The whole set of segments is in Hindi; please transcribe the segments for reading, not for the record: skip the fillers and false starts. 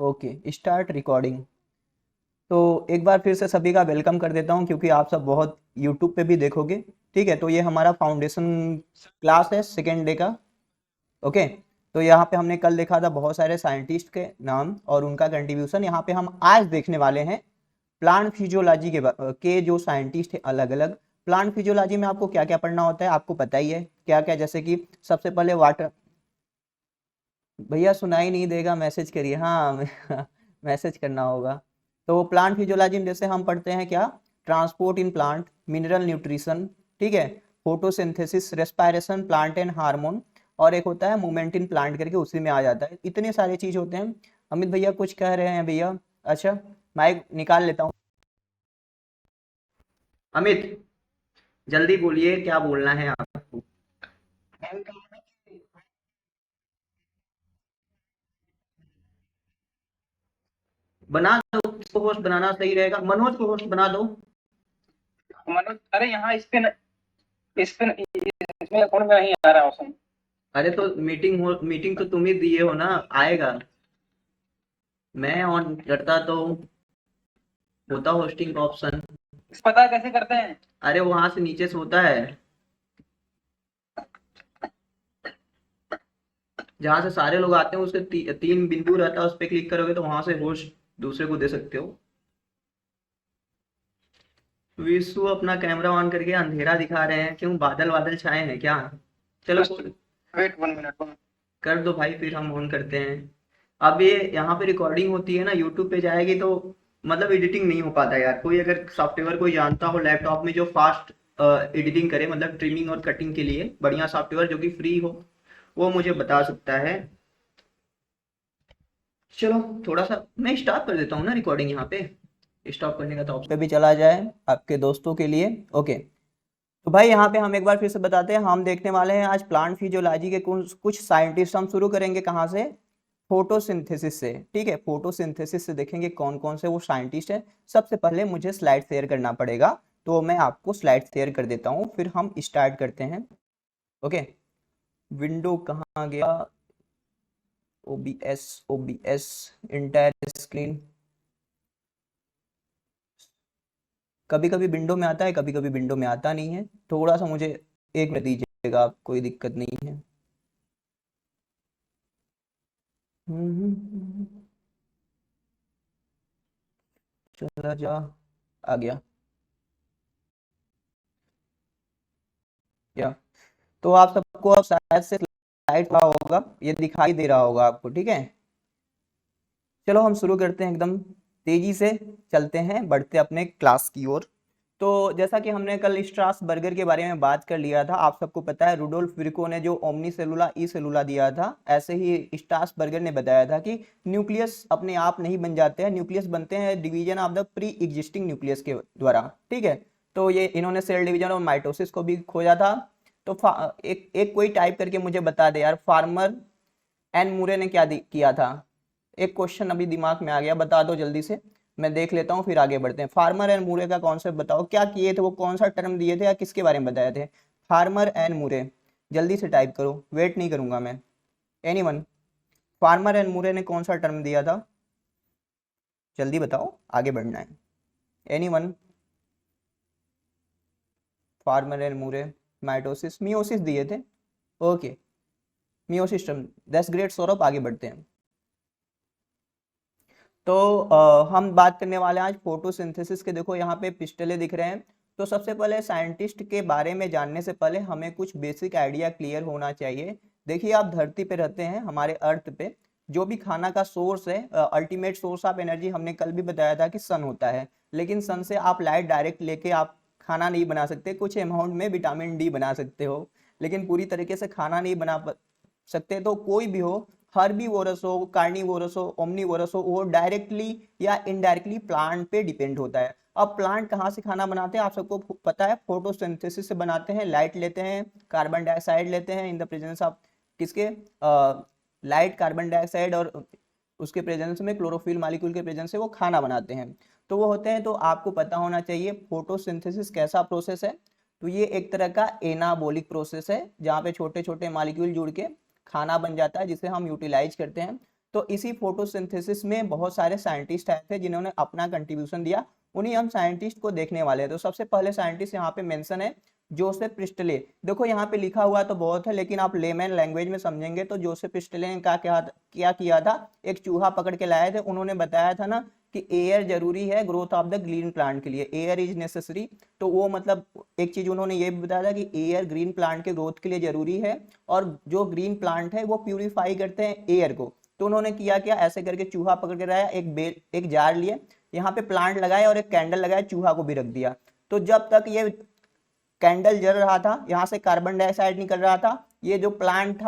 Okay, start recording. तो एक बार फिर से सभी का वेलकम कर देता हूं, क्योंकि आप सब बहुत यूट्यूब पे भी देखोगे। ठीक है, तो ये हमारा फाउंडेशन क्लास है सेकेंड डे का। ओके, तो यहाँ पे हमने कल देखा था बहुत सारे साइंटिस्ट के नाम और उनका कंट्रीब्यूशन। यहाँ पे हम आज देखने वाले हैं प्लांट फिजियोलॉजी के जो साइंटिस्ट है अलग अलग। प्लांट फिजियोलॉजी में आपको क्या क्या पढ़ना होता है आपको पता ही है क्या क्या, जैसे कि सबसे पहले वाटर। भैया सुनाई नहीं देगा, मैसेज करिए। हाँ मैसेज करना होगा। तो प्लांट फिजियोलॉजी में जैसे हम पढ़ते हैं क्या, transport in plant, mineral nutrition, ठीक है, photosynthesis, respiration, plant and hormone, और एक होता है मूवमेंट इन प्लांट करके, उसी में आ जाता है। इतने सारे चीज होते हैं। अमित भैया कुछ कह रहे हैं भैया? अच्छा, माइक निकाल लेता हूँ। अमित जल्दी बोलिए, क्या बोलना है आपको? बना दो, किसको होस्ट बनाना सही रहेगा? मनोज को होस्ट बना दो। मनोज, अरे यहाँ इसमें अकाउंट में नहीं आ रहा ऑप्शन। अरे तो मीटिंग तो तुम ही दिए हो ना, आएगा। मैं ऑन करता तो होता होस्टिंग का ऑप्शन। पता कैसे करते हैं? अरे वहां से नीचे से होता है, जहां से सारे लोग आते हैं उसके तीन बिंदु रहता है, उस पर क्लिक करोगे तो वहां से होस्ट दूसरे को दे सकते हो। विशु अपना कैमरा ऑन करके अंधेरा दिखा रहे हैं, क्यों? बादल बादल छाए हैं क्या? चलो वेट 1 मिनट। कर दो भाई, फिर हम ऑन करते हैं। अब ये यहाँ पे रिकॉर्डिंग होती है ना, यूट्यूब पे जाएगी तो मतलब एडिटिंग नहीं हो पाता यार। कोई अगर सॉफ्टवेयर कोई जानता हो लैपटॉप में जो फास्ट एडिटिंग करे, मतलब ट्रिमिंग और कटिंग के लिए बढ़िया सॉफ्टवेयर जो कि फ्री हो, वो मुझे बता सकता है। चलो थोड़ा सा मैं स्टॉप कर देता हूँ ना रिकॉर्डिंग, यहाँ पे स्टॉप करने का तो ऑप्शन पे भी चला जाए आपके दोस्तों के लिए। ओके, तो भाई यहाँ पे हम एक बार फिर से बताते हैं, हम देखने वाले हैं आज प्लांट फिजियोलॉजी के कुछ कुछ साइंटिस्ट। हम शुरू करेंगे कहाँ से? फोटोसिंथेसिस से। ठीक है, फोटोसिंथेसिस से देखेंगे कौन कौन से वो साइंटिस्ट हैं। सबसे पहले मुझे स्लाइड शेयर करना पड़ेगा, तो मैं आपको स्लाइड शेयर कर देता हूँ, फिर हम स्टार्ट करते हैं। ओके, विंडो कहाँ गया? OBS, OBS, entire screen. कभी कभी विंडो में आता है, कभी कभी विंडो में आता नहीं है। थोड़ा सा मुझे एक मिनट दीजिएगा आप, कोई दिक्कत नहीं है। चला जा, आ गया क्या? तो आप सबको अब शायद से स्लाइड रहा होगा, ये दिखाई दे रहा होगा आपको, ठीक है। चलो हम शुरू करते हैं, एकदम तेजी से चलते हैं, बढ़ते अपने क्लास की ओर। तो जैसा कि हमने कल स्ट्रास बर्गर के बारे में बात कर लिया था, आप सबको पता है रुडोल्फ विर्को ने जो ओमनी सेलुला ई सेलुला दिया था, ऐसे ही स्ट्रास बर्गर ने बताया था कि न्यूक्लियस अपने आप नहीं बन जाते हैं, न्यूक्लियस बनते हैं division of the pre existing nucleus के द्वारा। ठीक है, तो ये इन्होंने सेल डिवीजन और माइटोसिस को भी खोजा था। तो एक एक कोई टाइप करके मुझे बता दे यार, फार्मर एंड मूरे ने क्या किया था? एक क्वेश्चन अभी दिमाग में आ गया, बता दो जल्दी से, मैं देख लेता हूँ फिर आगे बढ़ते हैं। फार्मर एंड मूरे का कॉन्सेप्ट बताओ, क्या किए थे वो, कौन सा टर्म दिए थे या किसके बारे में बताए थे? फार्मर एंड मूरे, जल्दी से टाइप करो, वेट नहीं करूंगा मैं। एनीवन, फार्मर एंड मूरे ने कौन सा टर्म दिया था? जल्दी बताओ, आगे बढ़ना है। Anyone? Farmer and Moore, mitosis, meiosis दिए थे। Okay, meiosis term, that's great Saurabh, आगे बढ़ते हैं। तो हम बात करने वाले हैं आज फोटोसिंथेसिस के। देखो यहाँ पे पिस्टले दिख रहे हैं। तो सबसे पहले साइंटिस्ट के बारे में जानने से पहले हमें कुछ बेसिक आइडिया क्लियर होना चाहिए। देखिए, आप धरती पे रहते हैं, हमारे अर्थ पे जो भी खाना का सोर्स है, अल्टीमेट सोर्स ऑफ एनर्जी, हमने कल भी बताया था कि सन होता है। लेकिन सन से आप लाइट डायरेक्ट लेके आप खाना नहीं बना सकते, कुछ अमाउंट में विटामिन डी बना सकते हो, लेकिन पूरी तरीके से खाना नहीं बना सकते। तो कोई भी हो, हर्बीवोरस हो, कार्निवोरस हो, ओमनीवोरस हो, वो डायरेक्टली या इनडायरेक्टली प्लांट पे डिपेंड होता है। अब प्लांट कहाँ से खाना बनाते हैं आप सबको पता है, फोटोसिंथेसिस से बनाते हैं। लाइट लेते हैं, कार्बन डाइऑक्साइड लेते हैं इन द प्रेजेंस ऑफ किसके, लाइट, कार्बन डाइऑक्साइड, और उसके प्रेजेंस में क्लोरोफिल मॉलिक्यूल के प्रेजेंस से वो खाना बनाते हैं। तो वो होते हैं, तो आपको पता होना चाहिए फोटोसिंथेसिस कैसा प्रोसेस है। तो ये एक तरह का एनाबॉलिक प्रोसेस है, जहाँ पे छोटे छोटे मॉलिक्यूल जुड़ के खाना बन जाता है, जिसे हम यूटिलाइज करते हैं। तो इसी फोटोसिंथेसिस में बहुत सारे साइंटिस्ट आए थे जिन्होंने अपना कंट्रीब्यूशन दिया, उन्हीं हम साइंटिस्ट को देखने वाले हैं। तो सबसे पहले साइंटिस्ट यहाँ पे मेंशन है जोसेफ प्रिस्टले। देखो यहाँ पे लिखा हुआ तो बहुत है, लेकिन आप लेमैन लैंग्वेज में समझेंगे तो जोसेफ प्रिस्टले ने क्या किया था, एक चूहा पकड़ के लाए थे। उन्होंने बताया था ना कि एयर जरूरी है growth of the green plant के लिए, एयर इज नेसेसरी। तो वो मतलब एक चीज उन्होंने ये भी बताया था कि एयर ग्रीन प्लांट के ग्रोथ के लिए जरूरी है, और जो ग्रीन प्लांट है वो प्यूरिफाई करते हैं एयर को। तो उन्होंने किया क्या, ऐसे करके चूहा पकड़ के लाया, एक जार लिए, यहाँ पे प्लांट लगाया और एक कैंडल लगाया, चूहा को भी रख दिया। तो जब तक ये कैंडल जल रहा था, यहाँ से कार्बन डाइऑक्साइड निकल रहा था, ये जो प्लांट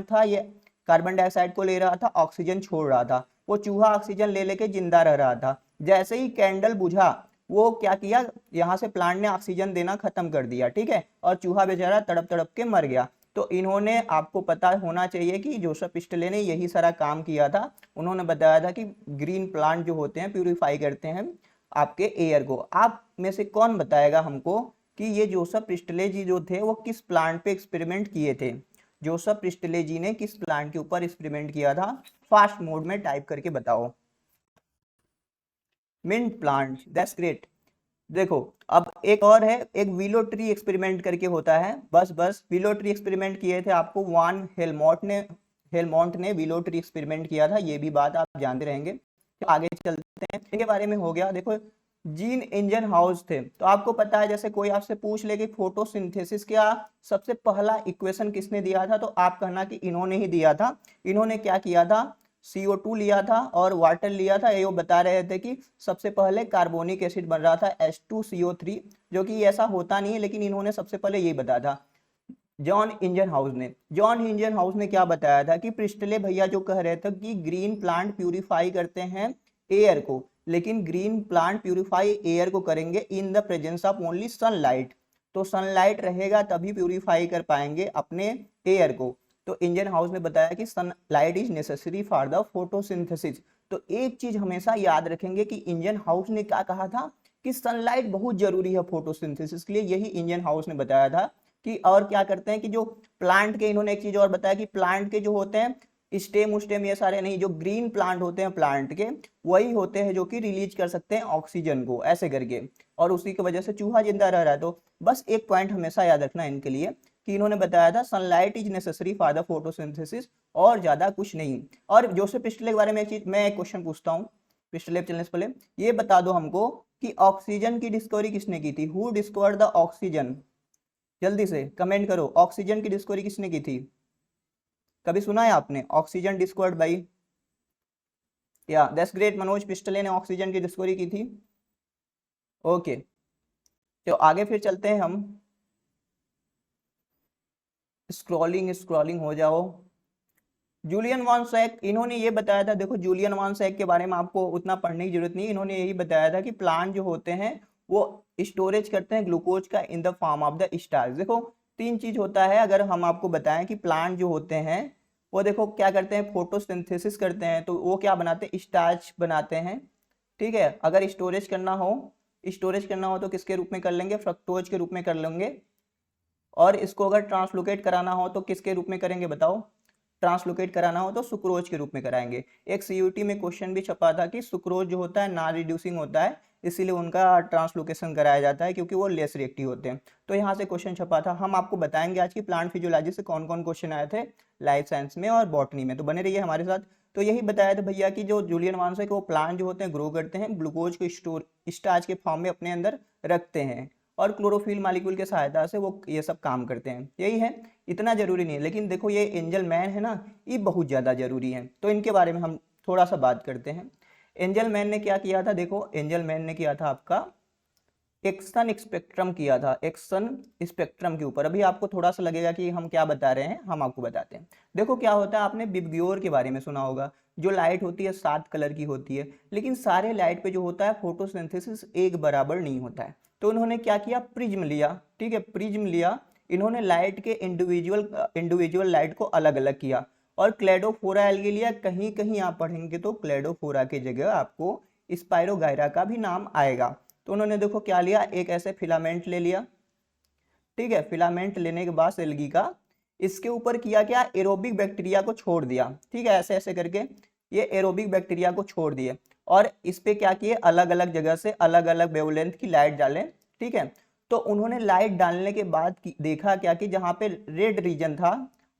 था ये कार्बन डाइऑक्साइड को ले रहा था, ऑक्सीजन छोड़ रहा था, वो चूहा ऑक्सीजन ले लेके जिंदा रह रहा था। जैसे ही कैंडल बुझा, वो क्या किया, यहाँ से प्लांट ने ऑक्सीजन देना खत्म कर दिया, ठीक है, और चूहा बेचारा तड़प तड़प के मर गया। तो इन्होंने, आपको पता होना चाहिए कि जोसेफ प्रिस्टले ने यही सारा काम किया था। उन्होंने बताया था कि ग्रीन प्लांट जो होते हैं प्यूरिफाई करते हैं आपके एयर को। आप में से कौन बताएगा हमको कि ये जोसेफ प्रिस्टले जी जो थे वो किस प्लांट पे एक्सपेरिमेंट किए थे? जोसेफ प्रिस्टले जी ने किस प्लांट के ऊपर एक्सपेरिमेंट किया था? फास्ट मोड में टाइप करके बताओ। Mint plant, that's great. देखो अब एक और है, एक विलो ट्री एक्सपेरिमेंट करके होता है। बस विलो ट्री एक्सपेरिमेंट किए थे आपको वान हेलमोंट ने विलो ट्री एक्सपेरिमेंट किया था, ये भी बात आप जानते रहेंगे। तो आगे चलते हैं, इनके बारे में हो गया। देखो जीन इंजन हाउस थे, तो आपको पता है जैसे कोई आपसे पूछ ले कि फोटोसिंथेसिस का सबसे पहला इक्वेशन किसने दिया था, तो आप कहना कि इन्होंने ही दिया था। इन्होंने क्या किया था, CO2 लिया था और वाटर लिया था। ये वो बता रहे थे कि सबसे पहले कार्बोनिक एसिड बन रहा था H2CO3, जो कि ऐसा होता नहीं है, लेकिन इन्होंने सबसे पहले यही बताया था जॉन इंजन हाउस ने क्या बताया था कि प्रिस्टले भैया जो कह रहे थे कि ग्रीन प्लांट प्यूरिफाई करते हैं एयर को, लेकिन ग्रीन प्लांट प्यूरिफाई एयर को करेंगे in the presence of only sunlight. तो सनलाइट रहेगा तभी प्यूरिफाई कर पाएंगे अपने एयर को। तो इंजन हाउस ने बताया कि sunlight is necessary for the photosynthesis. तो एक चीज हमेशा याद रखेंगे कि इंजन हाउस ने क्या कहा था कि सनलाइट बहुत जरूरी है फोटोसिंथेसिस के लिए, यही इंजन हाउस ने बताया था। कि और क्या करते हैं कि जो प्लांट के, इन्होंने एक चीज और बताया कि प्लांट के जो होते हैं स्टेम ये सारे नहीं, जो ग्रीन प्लांट होते हैं प्लांट के, वही होते हैं जो कि रिलीज कर सकते हैं ऑक्सीजन को ऐसे करके, और उसी की वजह से चूहा जिंदा रह रहा है। तो बस एक पॉइंट हमेशा याद रखना इनके लिए कि इन्होंने बताया था sunlight is necessary for the photosynthesis, और ज्यादा कुछ नहीं। और जोसेफ प्रिस्टले के बारे में मैं एक क्वेश्चन पूछता हूँ, प्रिस्टले चलने से पहले ये बता दो हमको कि ऑक्सीजन की डिस्कवरी किसने की थी? Who discovered the oxygen? जल्दी से कमेंट करो, ऑक्सीजन की डिस्कवरी किसने की थी? कभी सुना है आपने ऑक्सीजन डिस्कवर्ड बाई? या दैट्स ग्रेट, मनोज प्रिस्टले ने ऑक्सीजन की डिस्कवरी की थी। ओके, तो आगे फिर चलते हैं हम। स्क्रॉलिंग हो जाओ। जूलियन वॉन सैक, इन्होंने ये बताया था, देखो जूलियन वॉन सैक के बारे में आपको उतना पढ़ने की जरूरत नहीं, इन्होंने यही बताया था कि प्लांट जो होते हैं वो स्टोरेज करते हैं ग्लूकोज का in the form of the starch. देखो तीन चीज होता है, अगर हम आपको बताएं कि प्लांट जो होते हैं वो देखो क्या करते हैं, फोटोसिंथेसिस करते हैं, तो वो क्या बनाते हैं, स्टार्च बनाते हैं। ठीक है, अगर स्टोरेज करना हो तो किसके रूप में कर लेंगे, फ्रक्टोज के रूप में कर लेंगे। और इसको अगर ट्रांसलोकेट कराना हो तो किसके रूप में करेंगे बताओ? ट्रांसलोकेट कराना हो तो सुक्रोज के रूप में कराएंगे। एक सीयूटी में क्वेश्चन भी छपा था कि सुक्रोज जो होता है नॉन रिड्यूसिंग होता है, इसीलिए उनका ट्रांसलोकेशन कराया जाता है क्योंकि वो लेस रिएक्टिव होते हैं। तो यहाँ से क्वेश्चन छपा था, हम आपको बताएंगे आज की प्लांट फिजियोलॉजी से कौन कौन क्वेश्चन आए थे लाइफ साइंस में और बॉटनी में, तो बने रहिए हमारे साथ। तो यही बताया था भैया कि जो जूलियन वॉन है कि वो प्लांट जो होते हैं ग्रो करते हैं, ग्लूकोज को स्टार्च के फॉर्म में अपने अंदर रखते हैं, और क्लोरोफिल मॉलिक्यूल के सहायता से वो ये सब काम करते हैं। यही है, इतना जरूरी नहीं है, लेकिन देखो ये एंजल मैन है ना, ये बहुत ज़्यादा जरूरी है, तो इनके बारे में हम थोड़ा सा बात करते हैं। एंजल मैन ने क्या किया था, देखो एंजल मैन ने किया था आपका एक्सन स्पेक्ट्रम किया था, एक्सन स्पेक्ट्रम के ऊपर। अभी आपको थोड़ा सा लगेगा कि हम क्या बता रहे हैं, हम आपको बताते हैं। देखो क्या होता है, आपने विबग्योर के बारे में सुना होगा, जो लाइट होती है 7 कलर की होती है, लेकिन सारे लाइट पे जो होता है फोटोसिंथेसिस एक बराबर नहीं होता है। तो उन्होंने क्या किया, प्रिज्म लिया, ठीक है, प्रिज्म लिया, इन्होंने लाइट के इंडिविजुअल लाइट को अलग अलग किया, और क्लेडोफोरा एल्गी लिया। कहीं कहीं आप पढ़ेंगे तो क्लेडोफोरा की जगह आपको स्पाइरोगायरा का भी नाम आएगा। तो उन्होंने देखो क्या लिया, एक ऐसे फिलामेंट ले लिया, ठीक है, फिलामेंट लेने के बाद एल्गी का, इसके ऊपर किया क्या, एरोबिक बैक्टीरिया को छोड़ दिया, ठीक है, ऐसे ऐसे करके ये एरोबिक बैक्टीरिया को छोड़ दिए और इस पे क्या किए, अलग अलग जगह से अलग अलग वेवलेंथ की लाइट डालें, ठीक है। तो उन्होंने लाइट डालने के बाद देखा क्या कि जहाँ पे रेड रीजन था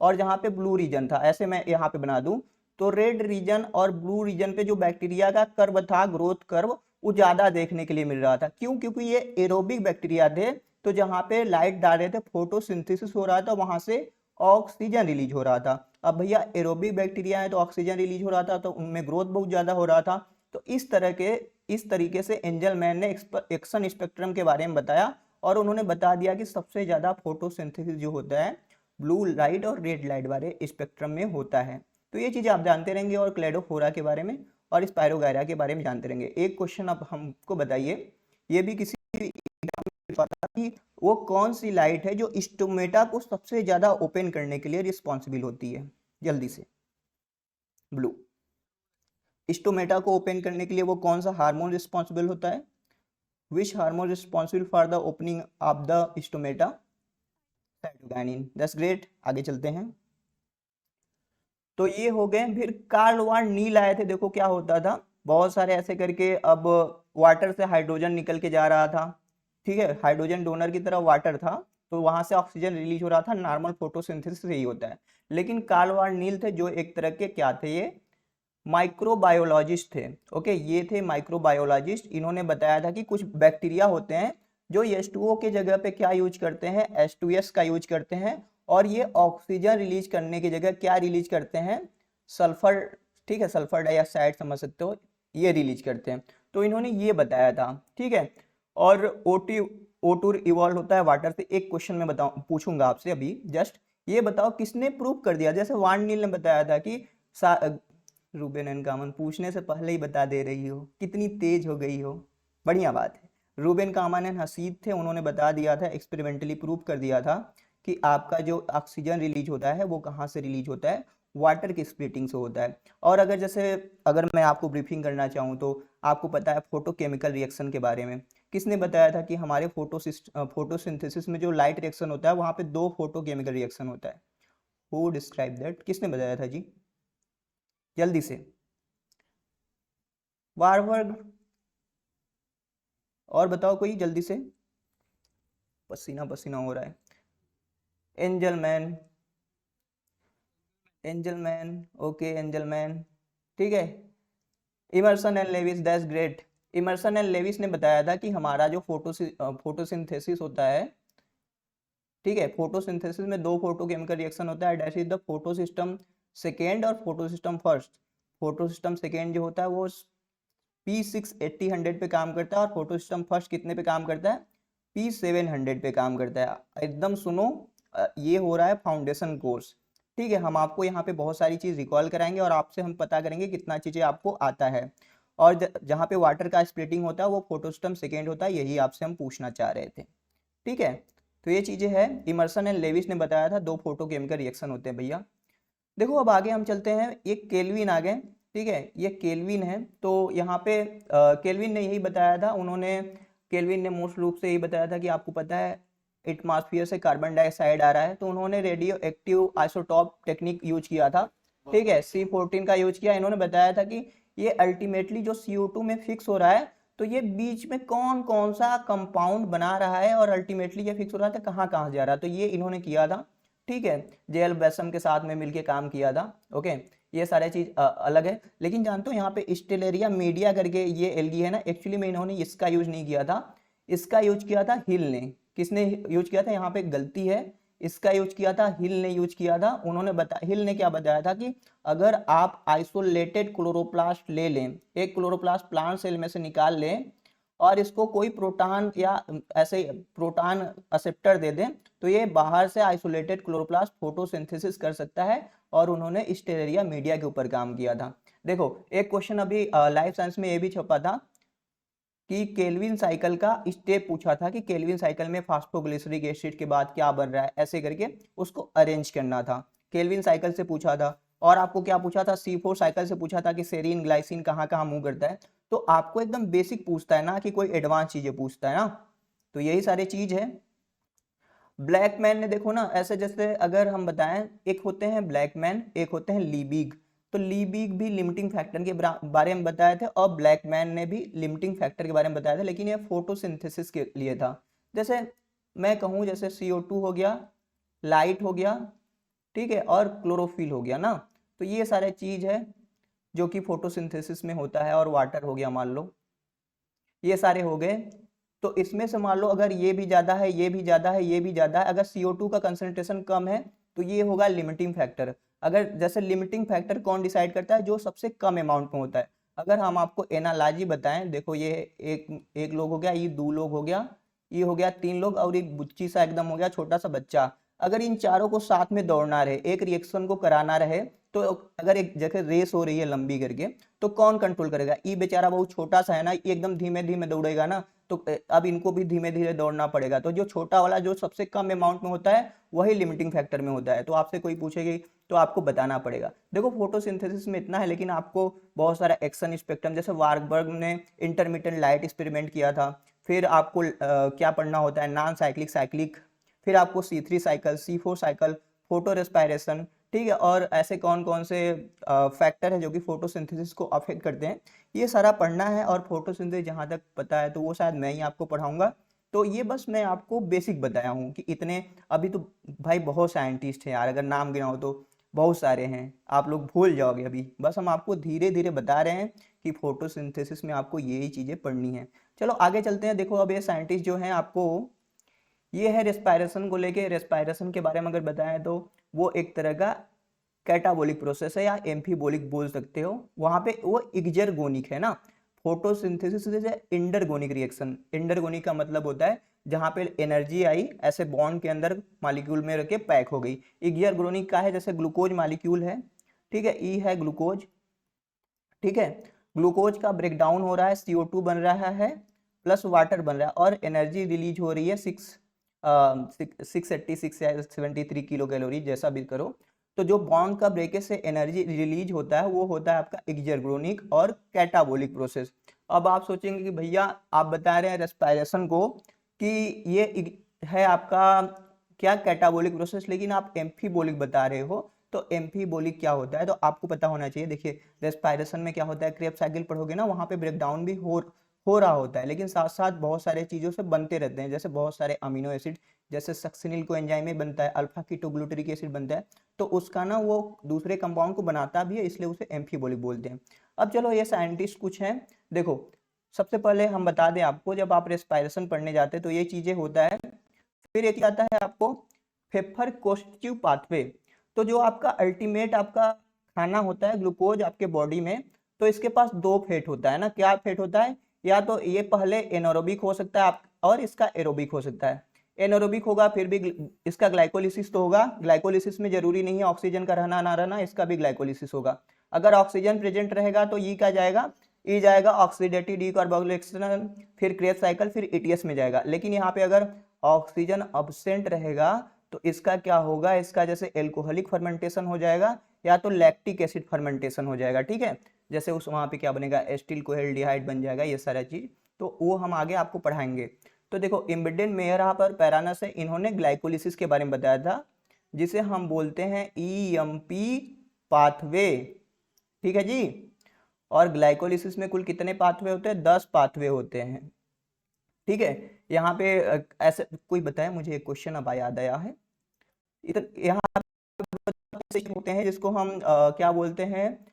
और जहाँ पे ब्लू रीजन था, ऐसे मैं यहाँ पे बना दूं, तो रेड रीजन और ब्लू रीजन पे जो बैक्टीरिया का कर्व था, ग्रोथ कर्व, वो ज्यादा देखने के लिए मिल रहा था। क्यों? क्योंकि ये एरोबिक बैक्टीरिया थे, तो जहाँ पे लाइट डाल रहे थे फोटोसिंथेसिस हो रहा था, वहां से ऑक्सीजन रिलीज हो रहा था। अब भैया एरोबिक बैक्टीरिया है तो ऑक्सीजन रिलीज हो रहा था, तो उनमें ग्रोथ बहुत ज्यादा हो रहा था। तो इस तरीके से एंजलमैन ने एक्शन स्पेक्ट्रम के बारे में बताया और उन्होंने बता दिया कि सबसे ज्यादा फोटोसिंथेसिस जो होता है ब्लू लाइट और रेड लाइट वाले स्पेक्ट्रम में होता है। तो ये चीजें आप जानते रहेंगे और क्लेडोफोरा के बारे में और स्पायरोगायरा के बारे में जानते रहेंगे। एक क्वेश्चन अब हमको बताइए, ये भी किसी एग्जाम में पता कि वो कौन सी लाइट है जो स्टोमेटा को सबसे ज्यादा ओपन करने के लिए रिस्पॉन्सिबल होती है? जल्दी से। ब्लू। स्टोमेटा को ओपन करने के लिए वो कौन सा हार्मोन रिस्पॉन्सिबल होता है? Which hormone responsible for the opening of the stomata? Cytokinin. That's great. आगे चलते हैं। तो ये हो गए। फिर कार्ल वान नील आए थे। देखो क्या होता था, बहुत सारे ऐसे करके, अब वाटर से हाइड्रोजन निकल के जा रहा था, ठीक है, हाइड्रोजन डोनर की तरह वाटर था, तो वहां से ऑक्सीजन रिलीज हो रहा था, नॉर्मल फोटोसिंथेसिस यही होता है। लेकिन कार्ल वान नील थे जो एक तरह के क्या थे, ये माइक्रोबायोलॉजिस्ट थे। ओके, ये थे माइक्रोबायोलॉजिस्ट। इन्होंने बताया था कि कुछ बैक्टीरिया होते हैं जो H2O के जगह पे क्या यूज करते हैं, H2S का यूज करते हैं, और ये ऑक्सीजन रिलीज करने की जगह क्या रिलीज करते हैं, सल्फर, ठीक है, सल्फर डाइऑक्साइड समझ सकते हो, ये रिलीज करते हैं। तो इन्होंने ये बताया था, ठीक है। और O2 इवॉल्व होता है वाटर से। एक क्वेश्चन मैं बताऊं, पूछूंगा आपसे अभी जस्ट, ये बताओ किसने प्रूव कर दिया? जैसे वान नील ने बताया था कि रूबेन एन कामन, पूछने से पहले ही बता दे रही हो, कितनी तेज हो गई हो, बढ़िया बात है। रूबेन कामन एंड हसीद थे, उन्होंने बता दिया था, एक्सपेरिमेंटली प्रूव कर दिया था कि आपका जो ऑक्सीजन रिलीज होता है वो कहाँ से रिलीज होता है, वाटर की स्प्लिटिंग से होता है। और अगर मैं आपको ब्रीफिंग करना चाहूँ तो आपको पता है फोटोकेमिकल रिएक्शन के बारे में। किसने बताया था कि हमारे फोटोसिंथेसिस में जो लाइट रिएक्शन होता है वहाँ पे 2 फोटोकेमिकल रिएक्शन होता है? Who describe that? किसने बताया था जी? जल्दी से। वारवर्ग। और बताओ कोई जल्दी से, पसीना पसीना हो रहा है। एंजलमैन। एंजलमैन, ओके, एंजलमैन, ठीक है। Emerson and Lewis, that's great. Emerson and Lewis ने बताया था कि हमारा जो फोटोसिंथेसिस होता है, ठीक है, फोटोसिंथेसिस में 2 फोटोकेमिकल रिएक्शन होता है, that is the photosystem second और फोटोसिस्टम फर्स्ट। फोटोसिस्टम सेकेंड जो होता है वो P680 पे काम करता है और फोटोसिस्टम फर्स्ट कितने पे काम करता है? P700 पे काम करता है। एकदम सुनो, ये हो रहा है फाउंडेशन कोर्स, ठीक है। हम आपको यहाँ पे बहुत सारी चीज रिकॉल कराएंगे और आपसे हम पता करेंगे कितना चीजें आपको आता है। और जहाँ पे वाटर का स्प्लिटिंग होता है वो फोटोसिस्टम सेकेंड होता है, यही आपसे हम पूछना चाह रहे थे, ठीक है। तो ये चीजें हैं, इमर्सन एंड लेविस ने बताया था 2 फोटोकेमिकल रिएक्शन होते हैं भैया। देखो अब आगे हम चलते हैं, ये केल्विन आ गए, ठीक है, ये केल्विन है। तो यहाँ पे केल्विन ने यही बताया था, केल्विन ने मोस्ट रूप से यही बताया था कि आपको पता है एटमॉस्फेयर से कार्बन डाइऑक्साइड आ रहा है, तो उन्होंने radio active isotope technique use किया था, ठीक है, C14 का यूज किया। इन्होंने बताया था कि ये अल्टीमेटली जो CO2 में फिक्स हो रहा है, तो ये बीच में कौन कौन सा कंपाउंड बना रहा है और अल्टीमेटली ये फिक्स हो रहा था कहाँ कहाँ जा रहा है, तो ये इन्होंने किया था, ठीक है। जेल बेसम के साथ में मिलके काम किया था। ओके, ये सारे चीज अलग है। लेकिन जानते हो यहाँ पे स्टेलेरिया मीडिया करके ये एल्गी है ना, एक्चुअली में इन्होंने इसका यूज नहीं किया था, इसका यूज किया था हिल ने। किसने यूज किया था? यहाँ पे गलती है, इसका यूज किया था हिल ने यूज किया था। हिल ने क्या बताया था कि अगर आप आइसोलेटेड क्लोरोप्लास्ट ले लें, एक क्लोरोप्लास्ट प्लांट सेल में से निकाल लें और इसको कोई प्रोटॉन या ऐसे प्रोटॉन एक्सेप्टर दे दें, तो ये बाहर से आइसोलेटेड क्लोरोप्लास्ट फोटोसिंथेसिस कर सकता है, और उन्होंने स्टेलेरिया मीडिया के ऊपर काम किया था। देखो एक क्वेश्चन अभी लाइफ साइंस में ये भी छपा था कि केल्विन साइकिल का स्टेप पूछा था कि केल्विन साइकिल में फास्फोग्लिसरिक एसिड के बाद क्या बन रहा है, ऐसे करके उसको अरेंज करना था। केल्विन साइकिल से पूछा था। और आपको क्या पूछा था? C4 साइकिल से पूछा था कि सेरीन ग्लाइसिन कहाँ कहाँ मूव करता है। तो आपको एकदम बेसिक पूछता है ना, कि कोई एडवांस चीजें पूछता है ना, तो यही सारी चीज है। ब्लैक मैन ने देखो ना, ऐसे जैसे अगर हम बताएं, एक होते हैं ब्लैक मैन, एक होते हैं लीबिग। तो लीबिग भी लिमिटिंग फैक्टर के बारे में बताए थे और ब्लैकमैन ने भी लिमिटिंग फैक्टर के बारे में बताया था, लेकिन ये फोटोसिंथेसिस के लिए था। जैसे मैं कहूँ जैसे CO2 हो गया, लाइट हो गया, ठीक है, और क्लोरोफिल हो गया ना, तो ये सारे चीज है जो कि फोटोसिंथेसिस में होता है। और वाटर हो गया मान लो, ये सारे हो गए। तो इसमें से मान लो अगर ये भी ज्यादा है, ये भी ज्यादा है, ये भी ज्यादा है, अगर CO2 का कंसंट्रेशन कम है तो ये होगा लिमिटिंग फैक्टर। अगर जैसे लिमिटिंग फैक्टर कौन डिसाइड करता है, जो सबसे कम अमाउंट में होता है। अगर हम आपको एनालॉजी बताएं, देखो ये एक लोग हो गया, ये 2 लोग हो गया, ये हो गया 3 लोग, और एक बुच्ची सा एकदम हो गया छोटा सा बच्चा। अगर इन चारों को साथ में दौड़ना रहे, एक रिएक्शन को कराना रहे, तो अगर एक जगह रेस हो रही है लंबी करके, तो कौन कंट्रोल करेगा? ये बेचारा बहुत छोटा सा है ना, ये एकदम धीमे धीमे दौड़ेगा ना, तो अब इनको भी धीमे धीरे दौड़ना पड़ेगा। तो जो छोटा वाला जो सबसे कम अमाउंट में होता है वही लिमिटिंग फैक्टर में होता है। तो आपसे कोई पूछेगी तो आपको बताना पड़ेगा। देखो फोटोसिंथेसिस में इतना है, लेकिन आपको बहुत सारा एक्शन स्पेक्ट्रम, जैसे वार्कबर्ग ने इंटरमिटेंट लाइट एक्सपेरिमेंट किया था। फिर आपको क्या पढ़ना होता है, नॉन साइक्लिक, साइक्लिक, फिर आपको C3 cycle, C4 cycle, photo respiration, ठीक है, और ऐसे कौन कौन से फैक्टर है जो कि फोटोसिंथेसिस को अफेक्ट करते हैं, ये सारा पढ़ना है। और फोटोसिंथेसिस जहाँ तक पता है तो वो शायद मैं ही आपको पढ़ाऊंगा। तो ये बस मैं आपको बेसिक बताया हूँ कि इतने, अभी तो भाई बहुत साइंटिस्ट हैं यार, अगर नाम गिनाओ तो बहुत सारे हैं, आप लोग भूल जाओगे अभी। बस हम आपको धीरे धीरे बता रहे हैं कि फोटोसिंथेसिस में आपको ये ही चीज़ें पढ़नी है। चलो आगे चलते हैं। देखो अब ये साइंटिस्ट जो हैं, आपको ये है रेस्पायरेशन को लेके। रेस्पायरेशन के बारे में अगर बताएं तो वो एक तरह का कैटाबोलिक प्रोसेस है, या एम्फीबोलिक बोल सकते हो। वहां पे वो एक्सर्गोनिक है ना। फोटोसिंथेसिस से इंडरगोनिक रिएक्शन, इंडरगोनिक का मतलब होता है जहां पे एनर्जी आई ऐसे बॉन्ड के अंदर मॉलिक्यूल में रख के पैक हो गई। एक्सर्गोनिक का है जैसे ग्लूकोज मॉलिक्यूल है, ठीक है, ई है ग्लूकोज, ठीक है, ग्लूकोज का ब्रेकडाउन हो रहा है, CO2 बन रहा है प्लस वाटर बन रहा है, और एनर्जी रिलीज हो रही है 686 या 73 किलो कैलोरी, जैसा भी करो। तो जो बॉन्ड का ब्रेकेज से एनर्जी रिलीज होता है वो होता है आपका एक्सर्गोनिक और कैटाबोलिक प्रोसेस। अब आप सोचेंगे कि भैया आप बता रहे हैं रेस्पायरेशन को कि ये है आपका क्या कैटाबोलिक प्रोसेस, लेकिन आप एम्फीबोलिक बता रहे हो। तो एम्फीबोलिक क्या होता है तो आपको पता होना चाहिए। देखिए रेस्पायरेशन में क्या होता है, क्रेब्स साइकिल पढ़ोगे ना, वहां पे ब्रेकडाउन भी हो रहा होता है, लेकिन साथ साथ बहुत सारे चीजों से बनते रहते हैं, जैसे बहुत सारे अमीनो एसिड, जैसे सक्सिनिल को एंजाइम में बनता है, अल्फा कीटोग्लूटरिक एसिड बनता है, तो उसका ना वो दूसरे कंपाउंड को बनाता भी है, इसलिए उसे एम्फीबोलिक बोलते हैं। अब चलो ये साइंटिस्ट कुछ हैं, देखो सबसे पहले हम बता दें आपको, जब आप रेस्पायरेशन पढ़ने जाते हैं तो ये चीजें होता है। फिर एक आता है आपको फेफर कॉन्स्टिट्यूटिव पाथवे। तो जो आपका अल्टीमेट आपका खाना होता है ग्लूकोज आपके बॉडी में, तो इसके पास 2 फेट होता है ना। क्या फेट होता है? या तो ये पहले एनारोबिक हो सकता है आप, और इसका एरोबिक हो सकता है। एनारोबिक होगा फिर भी इसका ग्लाइकोलिसिस तो होगा, ग्लाइकोलिसिस में जरूरी नहीं है ऑक्सीजन का रहना ना रहना, इसका भी ग्लाइकोलिसिस होगा। अगर ऑक्सीजन प्रेजेंट रहेगा तो ई का जाएगा, ई जाएगा ऑक्सीडेटिव डीकार्बोक्सिलेशन, फिर क्रेब्स साइकिल, फिर ETS में जाएगा। लेकिन यहाँ पे अगर ऑक्सीजन अब्सेंट रहेगा तो इसका क्या होगा, इसका जैसे एल्कोहलिक फर्मेंटेशन हो जाएगा या तो लैक्टिक एसिड फर्मेंटेशन हो जाएगा, ठीक है। जैसे उस वहाँ पे क्या बनेगा, एस्टिल कोहेल्डिहाइड बन जाएगा, ये सारा चीज तो वो हम आगे आपको पढ़ाएंगे। तो देखो इम्बिडेन मेहरा पर पैरानस है, इन्होंने ग्लाइकोलिसिस के बारे में बताया था, जिसे हम बोलते हैं EMP पाथवे, ठीक है जी। और ग्लाइकोलिसिस में कुल कितने पाथवे होते हैं? 10 पाथवे होते हैं, ठीक है। यहाँ पे ऐसे कोई बताया मुझे, एक क्वेश्चन अब याद आया है। यहाँ पे होते हैं जिसको हम क्या बोलते हैं,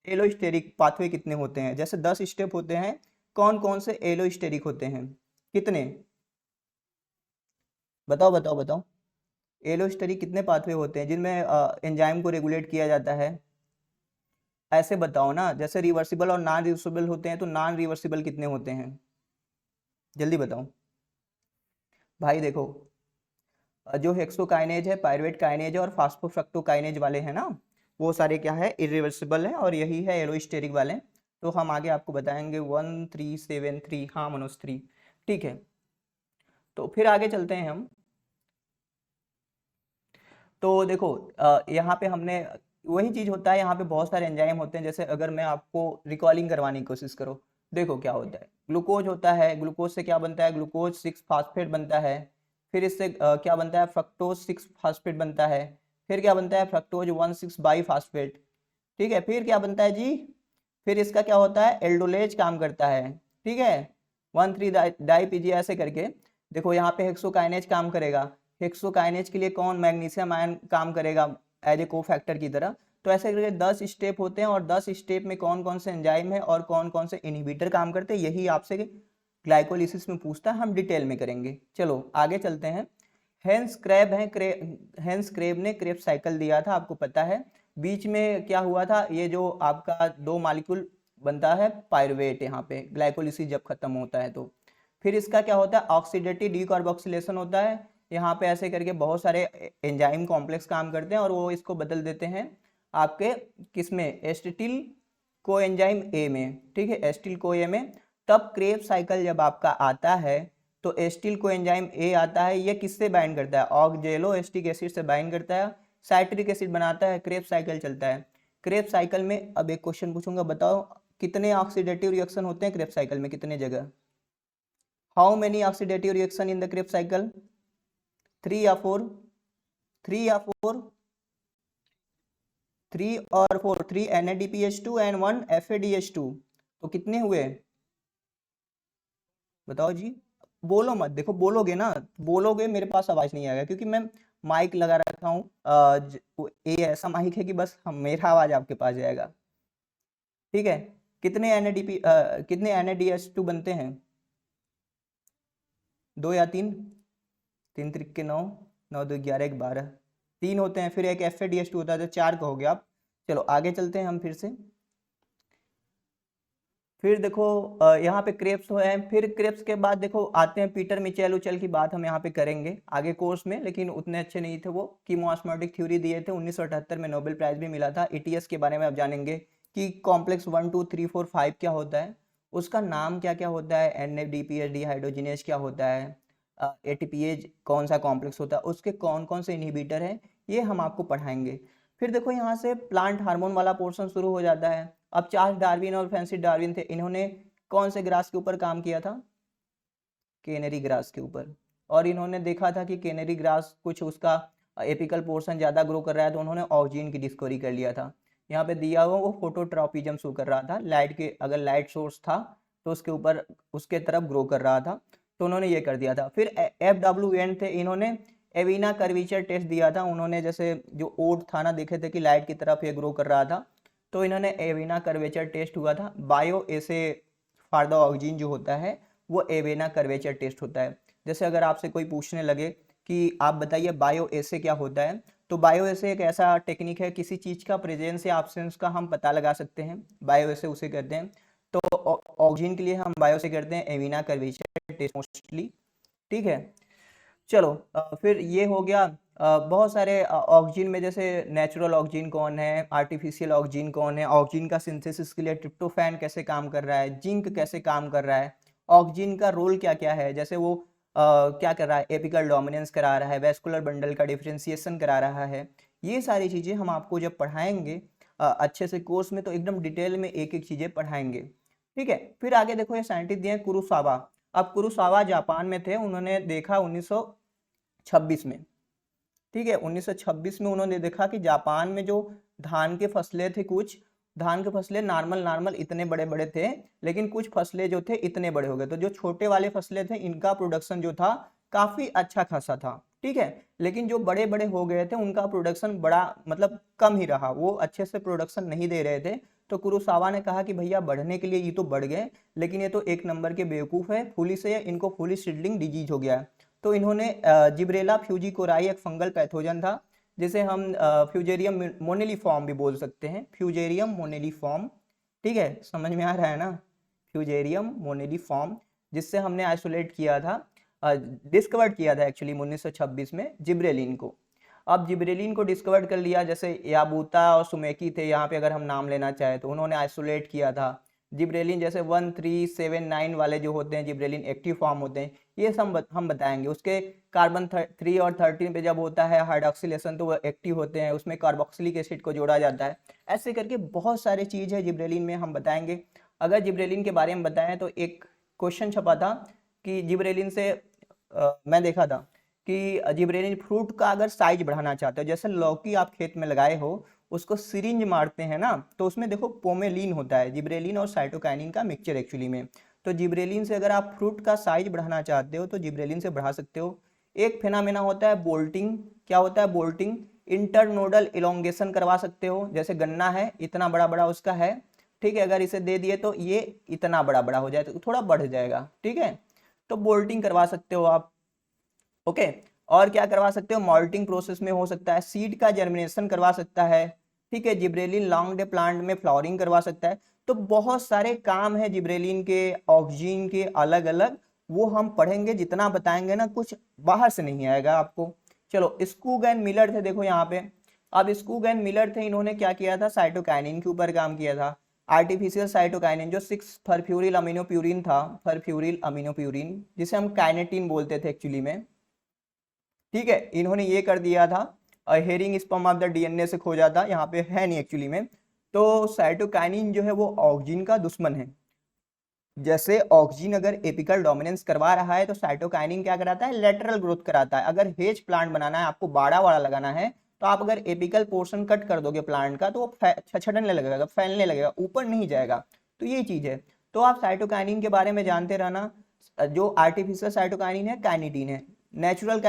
एलोस्टेरिक पाथवे कितने होते हैं? जैसे 10 स्टेप होते हैं, कौन कौन से एलोस्टेरिक होते हैं, कितने? बताओ बताओ बताओ। एलोस्टेरिक कितने पाथवे होते हैं जिनमें एंजाइम को रेगुलेट किया जाता है? ऐसे बताओ ना, जैसे रिवर्सिबल और नॉन रिवर्सिबल होते हैं, तो नॉन रिवर्सिबल कितने होते हैं? जल्दी बताओ भाई। देखो जो हेक्सोकाइनेज है, पायरुवेट काइनेज है और फास्फोफ्रक्टोकाइनेज वाले हैं ना, वो सारे क्या है, इरिवर्सिबल है, और यही है एलोस्टेरिक वाले। तो हम आगे आपको बताएंगे 1373, हाँ मनोज 3, ठीक है। तो फिर आगे चलते हैं हम। तो देखो यहाँ पे हमने वही चीज होता है, यहाँ पे बहुत सारे एंजाइम होते हैं। जैसे अगर मैं आपको रिकॉलिंग करवाने की कोशिश करो, देखो क्या होता है, ग्लूकोज होता है, ग्लूकोज से क्या बनता है, ग्लूकोज 6 फास्फेट बनता है। फिर इससे क्या बनता है, फ्रक्टोज 6 फास्फेट बनता है। फिर क्या बनता है, फ्रक्टोज 1,6 बाई फास्फेट, ठीक है, फिर क्या बनता है जी, फिर इसका क्या होता है, एल्डोलेज काम करता है, ठीक है, 1,3 डाई पीजी ऐसे करके। देखो यहाँ पे हेक्सोकाइनेज काम करेगा, हेक्सोकाइनेज के लिए कौन, मैग्नीशियम आयन काम करेगा एज ए कोफैक्टर की तरह। तो ऐसे करके 10 स्टेप होते हैं और 10 स्टेप में कौन कौन से एंजाइम है और कौन कौन से इनहिबिटर काम करते हैं, यही आपसे ग्लाइकोलिसिस में पूछता है, हम डिटेल में करेंगे। चलो आगे चलते हैं। हेंस क्रेब है, हेंस क्रेब ने क्रेब्स साइकिल दिया था, आपको पता है। बीच में क्या हुआ था, ये जो आपका 2 मॉलिक्यूल बनता है पायरुवेट, यहाँ पे ग्लाइकोलिसिस जब खत्म होता है तो फिर इसका क्या होता है, ऑक्सीडेटिव डीकार्बोक्सिलेशन होता है। यहाँ पे ऐसे करके बहुत सारे एंजाइम कॉम्प्लेक्स काम करते हैं और वो इसको बदल देते हैं आपके किसमें, एसिटिल कोएंजाइम ए में, ठीक है, एसिटिल को ए में। तब क्रेब साइकिल जब आपका आता है तो एसिटिल कोएंजाइम ए आता है, ये किससे बाइंड करता है, ऑक्जेलो एसिटिक एसिड से बाइंड करता है, साइट्रिक एसिड बनाता है, क्रेब साइकिल चलता है। क्रेब साइकिल में अब एक क्वेश्चन पूछूंगा, बताओ कितने ऑक्सीडेटिव रिएक्शन होते हैं क्रेब साइकिल में, कितने जगह, how many oxidative reaction in the Krebs cycle, 3 या 4, 3 या 4, 3 और 4, 3 NADPH2 एंड 1 FADH2, तो कितने हुए बताओ जी, बोलो मत, देखो बोलोगे ना, बोलोगे मेरे पास आवाज नहीं आएगा क्योंकि मैं माइक लगा रखा हूँ, ये ऐसा माइक है कि बस मेरा आवाज आपके पास जाएगा, ठीक है। कितने कितने NADH2 बनते हैं, 2 या 3, 3 त्रिक के 9, 9 2 11 1 12, 3 होते हैं, फिर एक FADH2 होता है तो 4 कहोगे आप। चलो आगे चलते हैं हम फिर से। फिर देखो यहाँ पे क्रेब्स तो है, फिर क्रेब्स के बाद देखो आते हैं पीटर मिचेल उचेल की बात हम यहाँ पे करेंगे आगे कोर्स में, लेकिन उतने अच्छे नहीं थे वो, कीमोऑस्मोटिक थ्योरी दिए थे, 1978 में नोबेल प्राइज भी मिला था। ETS के बारे में आप जानेंगे कि कॉम्प्लेक्स 1 2 3 4 5 क्या होता है, उसका नाम क्या क्या होता है, NADPH डिहाइड्रोजिनेज क्या होता है, ATPase कौन सा कॉम्प्लेक्स होता है, उसके कौन कौन से इनहिबिटर है, ये हम आपको पढ़ाएंगे। फिर देखो यहाँ से प्लांट हार्मोन वाला पोर्शन शुरू हो जाता है। अब चार्ल्स डार्विन और फ्रांसिस डार्विन थे, इन्होंने कौन से ग्रास के ऊपर काम किया था, केनरी ग्रास के ऊपर, और इन्होंने देखा था कि केनरी ग्रास कुछ उसका एपिकल पोर्शन ज़्यादा ग्रो कर रहा है, तो उन्होंने ऑक्जीन की डिस्कवरी कर लिया था। यहाँ पे दिया हुआ वो फोटोट्रॉपिज्म शो कर रहा था, लाइट के अगर लाइट सोर्स था तो उसके ऊपर उसके तरफ ग्रो कर रहा था, तो उन्होंने ये कर दिया था। फिर FWN थे, इन्होंने एविना कर्वीचर टेस्ट दिया था, उन्होंने जैसे जो ओट था ना, देखे थे कि लाइट की तरफ ये ग्रो कर रहा था, तो इन्होंने एविना कर्वेचर टेस्ट हुआ था। Bio essay for the oxygen जो होता है वो एविना कर्वेचर टेस्ट होता है। जैसे अगर आपसे कोई पूछने लगे कि आप बताइए बायो एसे क्या होता है, तो बायो एसे एक ऐसा टेक्निक है, किसी चीज़ का प्रेजेंस या एब्सेंस का हम पता लगा सकते हैं, बायो एसे उसे करते हैं। तो ऑक्सीजन के लिए हम बायो से करते हैं एविना कर्वेचर टेस्ट मोस्टली, ठीक है। चलो फिर ये हो गया। बहुत सारे ऑक्सीजन में जैसे नेचुरल ऑक्सीजन कौन है, आर्टिफिशियल ऑक्सीजन कौन है, ऑक्सीजन का सिंथेसिस के लिए ट्रिप्टोफैन कैसे काम कर रहा है, जिंक कैसे काम कर रहा है, ऑक्सीजन का रोल क्या क्या है, जैसे वो क्या कर रहा है, एपिकल डोमिनेंस करा रहा है, वेस्कुलर बंडल का डिफरेंशिएशन करा रहा है। ये सारी चीज़ें हम आपको जब पढ़ाएंगे अच्छे से कोर्स में, तो एकदम डिटेल में एक एक चीज़ें पढ़ाएंगे, ठीक है। फिर आगे देखो ये साइंटिस्ट दिए हैं कुरोसावा। अब कुरोसावा जापान में थे, उन्होंने देखा 1926 में, ठीक है, 1926 में उन्होंने देखा कि जापान में जो धान के फसलें थे, कुछ धान के फसलें नॉर्मल इतने बड़े बड़े थे, लेकिन कुछ फसलें जो थे इतने बड़े हो गए, तो जो छोटे वाले फसलें थे इनका प्रोडक्शन जो था काफी अच्छा खासा था, ठीक है, लेकिन जो बड़े बड़े हो गए थे उनका प्रोडक्शन बड़ा मतलब कम ही रहा, वो अच्छे से प्रोडक्शन नहीं दे रहे थे। तो कुरोसावा ने कहा कि भैया बढ़ने के लिए ये तो बढ़ गए, लेकिन ये तो एक नंबर के बेवकूफ़ है, फुलिस है, इनको फुलिस सीडलिंग डिजीज हो गया है। तो इन्होंने जिब्रेला फ्यूजिकोराई एक फंगल पैथोजन था, जिसे हम फ्यूजेरियम मोनेलिफॉर्म भी बोल सकते हैं, फ्यूजेरियम मोनेलिफॉर्म, ठीक है, समझ में आ रहा है ना, फ्यूजेरियम मोनेलिफॉर्म, जिससे हमने आइसोलेट किया था, डिस्कवर किया था एक्चुअली 1926 में जिब्रेलिन को। अब जिब्रेलिन को डिस्कवर कर लिया, जैसे याबूता और सुमेकी थे यहाँ पे अगर हम नाम लेना चाहें, तो उन्होंने आइसोलेट किया था जिब्रेलिन, जैसे 1 3 7 9 वाले जो होते हैं जिब्रेलिन एक्टिव फॉर्म होते हैं, ये सब हम बताएंगे। उसके कार्बन 3 और 13 पे जब होता है हाइड्रॉक्सिलेशन तो वो एक्टिव होते हैं, उसमें कार्बोक्सिलिक एसिड को जोड़ा जाता है, ऐसे करके बहुत सारी चीज़ है जिब्रेलिन में, हम बताएंगे। अगर जिब्रेलिन के बारे में बताएं तो एक क्वेश्चन छपा था कि जिब्रेलिन से मैं देखा था कि जिब्रेलिन फ्रूट का अगर साइज बढ़ाना चाहते हो, जैसे लौकी आप खेत में लगाए हो, उसको सिरिंज मारते हैं ना, तो उसमें देखो पोमेलिन होता है, जिब्रेलिन और साइटोकाइनिन का मिक्सचर एक्चुअली में। तो जिब्रेलिन से अगर आप फ्रूट का साइज बढ़ाना चाहते हो तो जिब्रेलिन से बढ़ा सकते हो। एक फेनामेना होता है बोल्टिंग। क्या होता है बोल्टिंग? इंटरनोडल इलोंगेशन करवा सकते हो। जैसे गन्ना है, इतना बड़ा बड़ा उसका है, ठीक है, अगर इसे दे दिए तो ये इतना बड़ा बड़ा हो जाए तो थोड़ा बढ़ जाएगा, ठीक है, तो बोल्टिंग करवा सकते हो आप। ओके, और क्या करवा सकते हो? मॉल्टिंग प्रोसेस में हो सकता है, सीड का जर्मिनेशन करवा सकता है, ठीक है, जिब्रेलिन लॉन्ग डे प्लांट में फ्लावरिंग करवा सकता है। तो बहुत सारे काम है जिब्रेलिन के, ऑक्सीजन के अलग अलग, वो हम पढ़ेंगे, जितना बताएंगे ना कुछ बाहर से नहीं आएगा आपको। चलो, स्कूग एंड मिलर थे देखो यहाँ पे। अब स्कूग एंड मिलर थे, इन्होंने क्या किया था? साइटोकाइनिन के ऊपर काम किया था। आर्टिफिशियल साइटोकाइनिन जो 6 फरफ्यूरिल अमीनोप्यूरिन था, फरफ्यूरिल अमीनोप्यूरिन, जिसे हम काइनेटिन बोलते थे एक्चुअली में, ठीक है, इन्होंने ये कर दिया था। Herring sperm of the DNA से खोजा था, यहाँ पे है नहीं एक्चुअली में। तो साइटोकाइनिन जो है वो ऑक्सीजन का दुश्मन है। जैसे ऑक्सीजन अगर एपिकल डोमिनेंस करवा रहा है तो साइटोकाइनिन क्या कराता है? लेटरल ग्रोथ कराता है। अगर हेज प्लांट बनाना है, आपको बाड़ा वाड़ा लगाना है, तो आप अगर एपिकल पोर्शन कट कर दोगे प्लांट का तो वो छछड़ने लगेगा, फैलने लगेगा, ऊपर नहीं जाएगा। तो ये चीज है। तो आप साइटोकाइनिन के बारे में जानते रहना। जो आर्टिफिशियल साइटोकाइनिन है काइनेटिन है, नेचुरल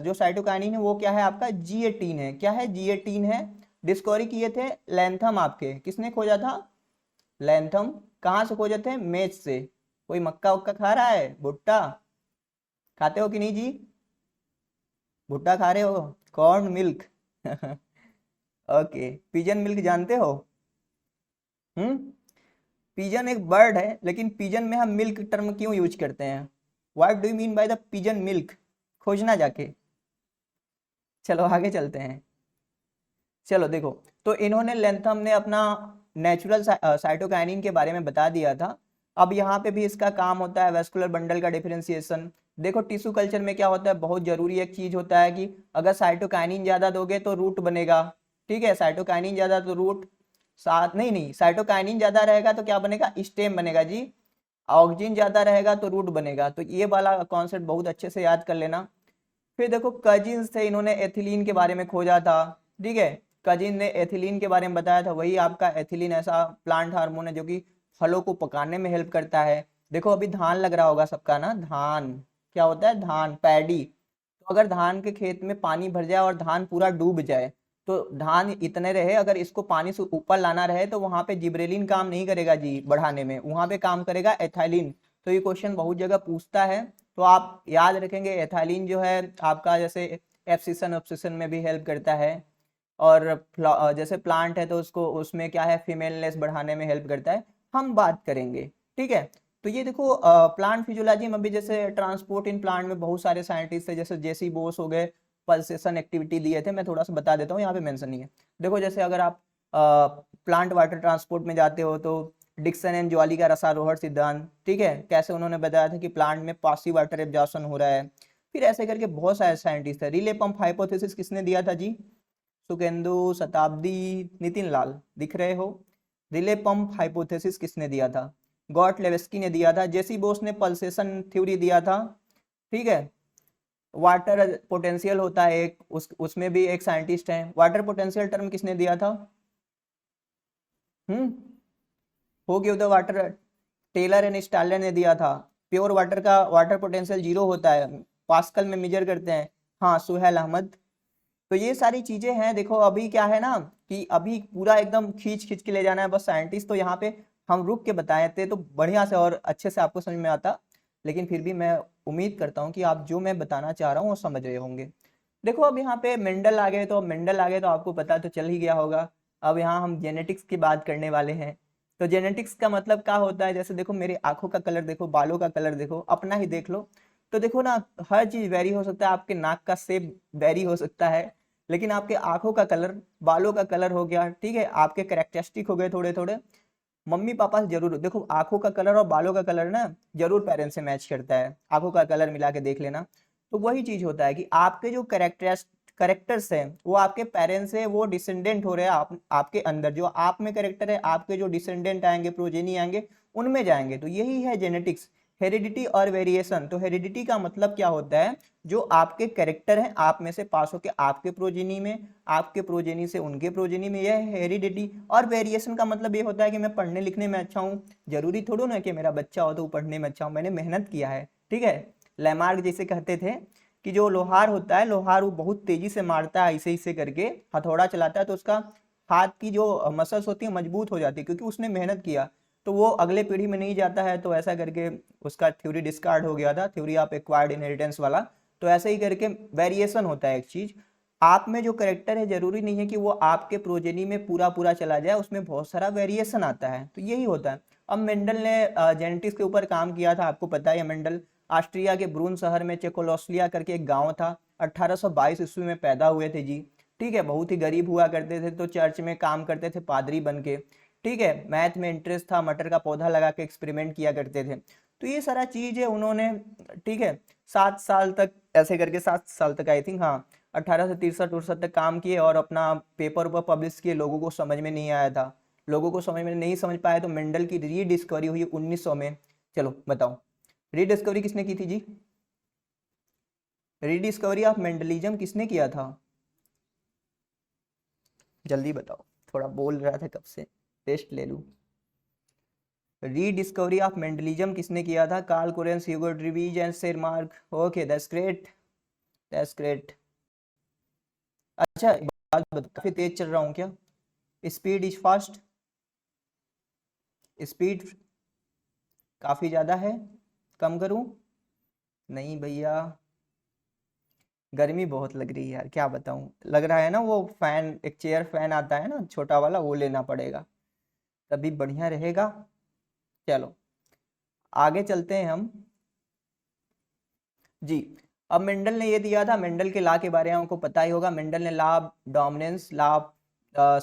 जो साइटोकाइनिन है वो क्या है आपका? G18 है। क्या है? G18 है। डिस्कवरी किए थे लैंथम, आपके किसने खोजा था? लैंथम। कहाँ से खोजे थे? मेज से। कोई मक्का वक्का खा रहा है? भुट्टा खाते हो कि नहीं जी? भुट्टा खा रहे हो? Corn milk okay, pigeon milk जानते हो? पिजन एक बर्ड है, लेकिन पिजन में हम मिल्क टर्म क्यों यूज करते हैं? What do you mean by the pigeon milk? खोजना जाके। चलो आगे चलते हैं। चलो देखो, तो इन्होंने लेंथम ने अपना नेचुरल साइटोकाइनिन के बारे में बता दिया था। अब यहाँ पे भी इसका काम होता है वेस्कुलर बंडल का डिफरेंशिएशन। देखो टिश्यू कल्चर में क्या होता है, बहुत जरूरी एक चीज होता है कि अगर साइटोकाइनिन ज्यादा दोगे तो रूट बनेगा, ठीक है, साइटोकाइनिन ज्यादा तो रूट, साथ नहीं नहीं, साइटोकाइनिन ज्यादा रहेगा तो क्या बनेगा? स्टेम बनेगा जी। ऑक्सीजन ज्यादा रहेगा तो रूट बनेगा। तो ये वाला कॉन्सेप्ट बहुत अच्छे से याद कर लेना। फिर देखो कजिन्स थे, इन्होंने एथिलीन के बारे में खोजा था, ठीक है, कजिन ने एथिलीन के बारे में बताया था। वही आपका एथिलीन ऐसा प्लांट हार्मोन है जो कि फलों को पकाने में हेल्प करता है। देखो अभी धान लग रहा होगा सबका ना, धान क्या होता है? धान, पैडी। तो अगर धान के खेत में पानी भर जाए और धान पूरा डूब जाए, तो धान इतने रहे, अगर इसको पानी से ऊपर लाना रहे तो वहां पे जिब्रेलिन काम नहीं करेगा जी बढ़ाने में, वहां पे काम करेगा एथाइलिन। तो ये क्वेश्चन बहुत जगह पूछता है, तो आप याद रखेंगे एथाइलिन जो है आपका जैसे एब्सिशन ऑब्सिशन में भी हेल्प करता है। और जैसे प्लांट है तो उसको उसमें क्या है? फीमेलनेस बढ़ाने में हेल्प करता है। हम बात करेंगे, ठीक है। तो ये देखो प्लांट फिजियोलॉजी में भी जैसे ट्रांसपोर्ट इन प्लांट में बहुत सारे साइंटिस्ट है, जैसे जेसी बोस हो गए, पल्सेशन एक्टिविटी दिए थे, मैं थोड़ा सा बता देता हूँ, यहाँ पे मेंशन नहीं है। देखो जैसे अगर आप प्लांट वाटर ट्रांसपोर्ट में जाते हो तो डिक्सन एंड ज्वाली का रसारोहण सिद्धांत, ठीक है, कैसे उन्होंने बताया था कि प्लांट में पासिव वाटर एब्जॉर्प्शन हो रहा है। फिर ऐसे करके बहुत सारे साइंटिस्ट है। रिले पंप हाइपोथेसिस किसने दिया था जी? सुकेंदु, शताब्दी, नितिन लाल, दिख रहे हो? रिले पंप हाइपोथेसिस किसने दिया था? गॉट लेवेस्की ने दिया था। जेसी बोस ने पल्सेशन थ्योरी दिया था, ठीक है। वाटर पोटेंशियल होता है एक, उसमें भी एक साइंटिस्ट है। वाटर पोटेंशियल टर्म किसने दिया था? हम्म who give the water, Taylor and Staller ने दिया था। प्योर वाटर का वाटर पोटेंशियल 0 होता है, पास्कल में मेजर करते हैं। हाँ, सुहेल अहमद। तो ये सारी चीजें हैं। देखो अभी क्या है ना कि अभी पूरा एकदम खींच खींच के ले जाना है बस साइंटिस्ट, तो यहाँ पे हम रुक के बताए थे तो बढ़िया से और अच्छे से आपको समझ में आता। लेकिन फिर भी मैं उम्मीद करता हूँ कि आप जो मैं बताना चाह रहा हूँ वो समझ रहे होंगे। देखो अब यहाँ पे मेंडल आ गए, तो मेंडल आ गए तो आपको पता तो चल ही गया होगा। अब यहाँ हम जेनेटिक्स की बात करने वाले हैं। तो जेनेटिक्स का मतलब क्या होता है? जैसे देखो मेरी आंखों का कलर देखो, बालों का कलर देखो, अपना ही देख लो। तो देखो ना, हर चीज वेरी हो सकता है, आपके नाक का शेप वेरी हो सकता है, लेकिन आपके आंखों का कलर, बालों का कलर हो गया, ठीक है, आपके कैरेक्टरिस्टिक हो गए थोड़े थोड़े। मम्मी पापा से जरूर देखो, आंखों का कलर और बालों का कलर ना जरूर पेरेंट्स से मैच करता है, आंखों का कलर मिला के देख लेना। तो वही चीज होता है कि आपके जो करेक्टर्स हैं वो आपके पेरेंट्स से वो डिसेंडेंट हो रहे हैं आपके अंदर, जो आप में करेक्टर है आपके जो डिसेंडेंट आएंगे, प्रोजेनी आएंगे, उनमें जाएंगे। तो यही है जेनेटिक्स, हेरिडिटी और वेरिएशन। तो हेरिडिटी का मतलब क्या होता है? जो आपके कैरेक्टर हैं आप में से पास होके आपके प्रोजेनी में, आपके प्रोजेनी से उनके प्रोजेनी में, यह है हेरिडिटी। और वेरिएशन का मतलब ये होता है कि मैं पढ़ने लिखने में अच्छा हूँ, जरूरी थोड़ा ना कि मेरा बच्चा हो तो वो पढ़ने में अच्छा हो, मैंने मेहनत किया है, ठीक है। लैमार्क जैसे कहते थे कि जो लोहार होता है, लोहार वो बहुत तेजी से मारता है, ऐसे ऐसे करके हथौड़ा चलाता है तो उसका हाथ की जो मसल्स होती है मजबूत हो जाती है, क्योंकि उसने मेहनत किया। तो वो अगले पीढ़ी में नहीं जाता है, तो ऐसा करके उसका थ्योरी डिस्कार्ड हो गया था, थ्योरी ऑफ एक्वायर्ड इनहेरिटेंस वाला। तो ऐसे ही करके वेरिएशन होता है एक चीज। आप में जो करेक्टर है जरूरी नहीं है कि वो आपके प्रोजेनी में पूरा पूरा चला जाए, उसमें बहुत सारा वेरिएशन आता है, तो यही होता है। अब मेंडल ने जेनेटिक्स के ऊपर काम किया था, आपको पता है मेंडल ऑस्ट्रिया के ब्रून शहर में चेकोस्लोवाकिया करके एक गांव था, 1822 ईस्वी में पैदा हुए थे जी, ठीक है। बहुत ही गरीब हुआ करते थे, तो चर्च में काम करते थे पादरी बन के, ठीक है। मैथ में इंटरेस्ट था, मटर का पौधा लगा के एक्सपेरिमेंट किया करते थे। तो ये सारा चीज है उन्होंने, ठीक है। 7 साल तक ऐसे करके, 7 साल तक आई थिंक, हाँ 1863-68 तक काम किए और अपना पेपर पर पब्लिश किए। लोगों को समझ में नहीं आया था, लोगों को समझ में नहीं समझ पाया, तो मेंडल की रीडिस्कवरी हुई 1900 में। चलो बताओ रीडिस्कवरी किसने की थी जी? रीडिस्कवरी ऑफ मेंडलिज्म किसने किया था? जल्दी बताओ, थोड़ा बोल रहा था कब से, टेस्ट ले लूं। रीडिस्कवरी ऑफ मेंडलिज्म किसने किया था? Carl Correns, Hugo de Vries and Tschermak. Okay, that's great, that's great. अच्छा एक बात बता, काफी तेज चल रहा हूँ क्या? स्पीड इज फास्ट, स्पीड काफी ज्यादा है, कम करूं? नहीं भैया, गर्मी बहुत लग रही है यार, क्या बताऊं। लग रहा है ना वो फैन, एक चेयर फैन आता है ना छोटा वाला, वो लेना पड़ेगा, तभी बढ़िया रहेगा। चलो आगे चलते हैं हम जी। अब मेंडल ने ये दिया था, मेंडल के लॉ के बारे में आपको पता ही होगा। मेंडल ने law of dominance, law of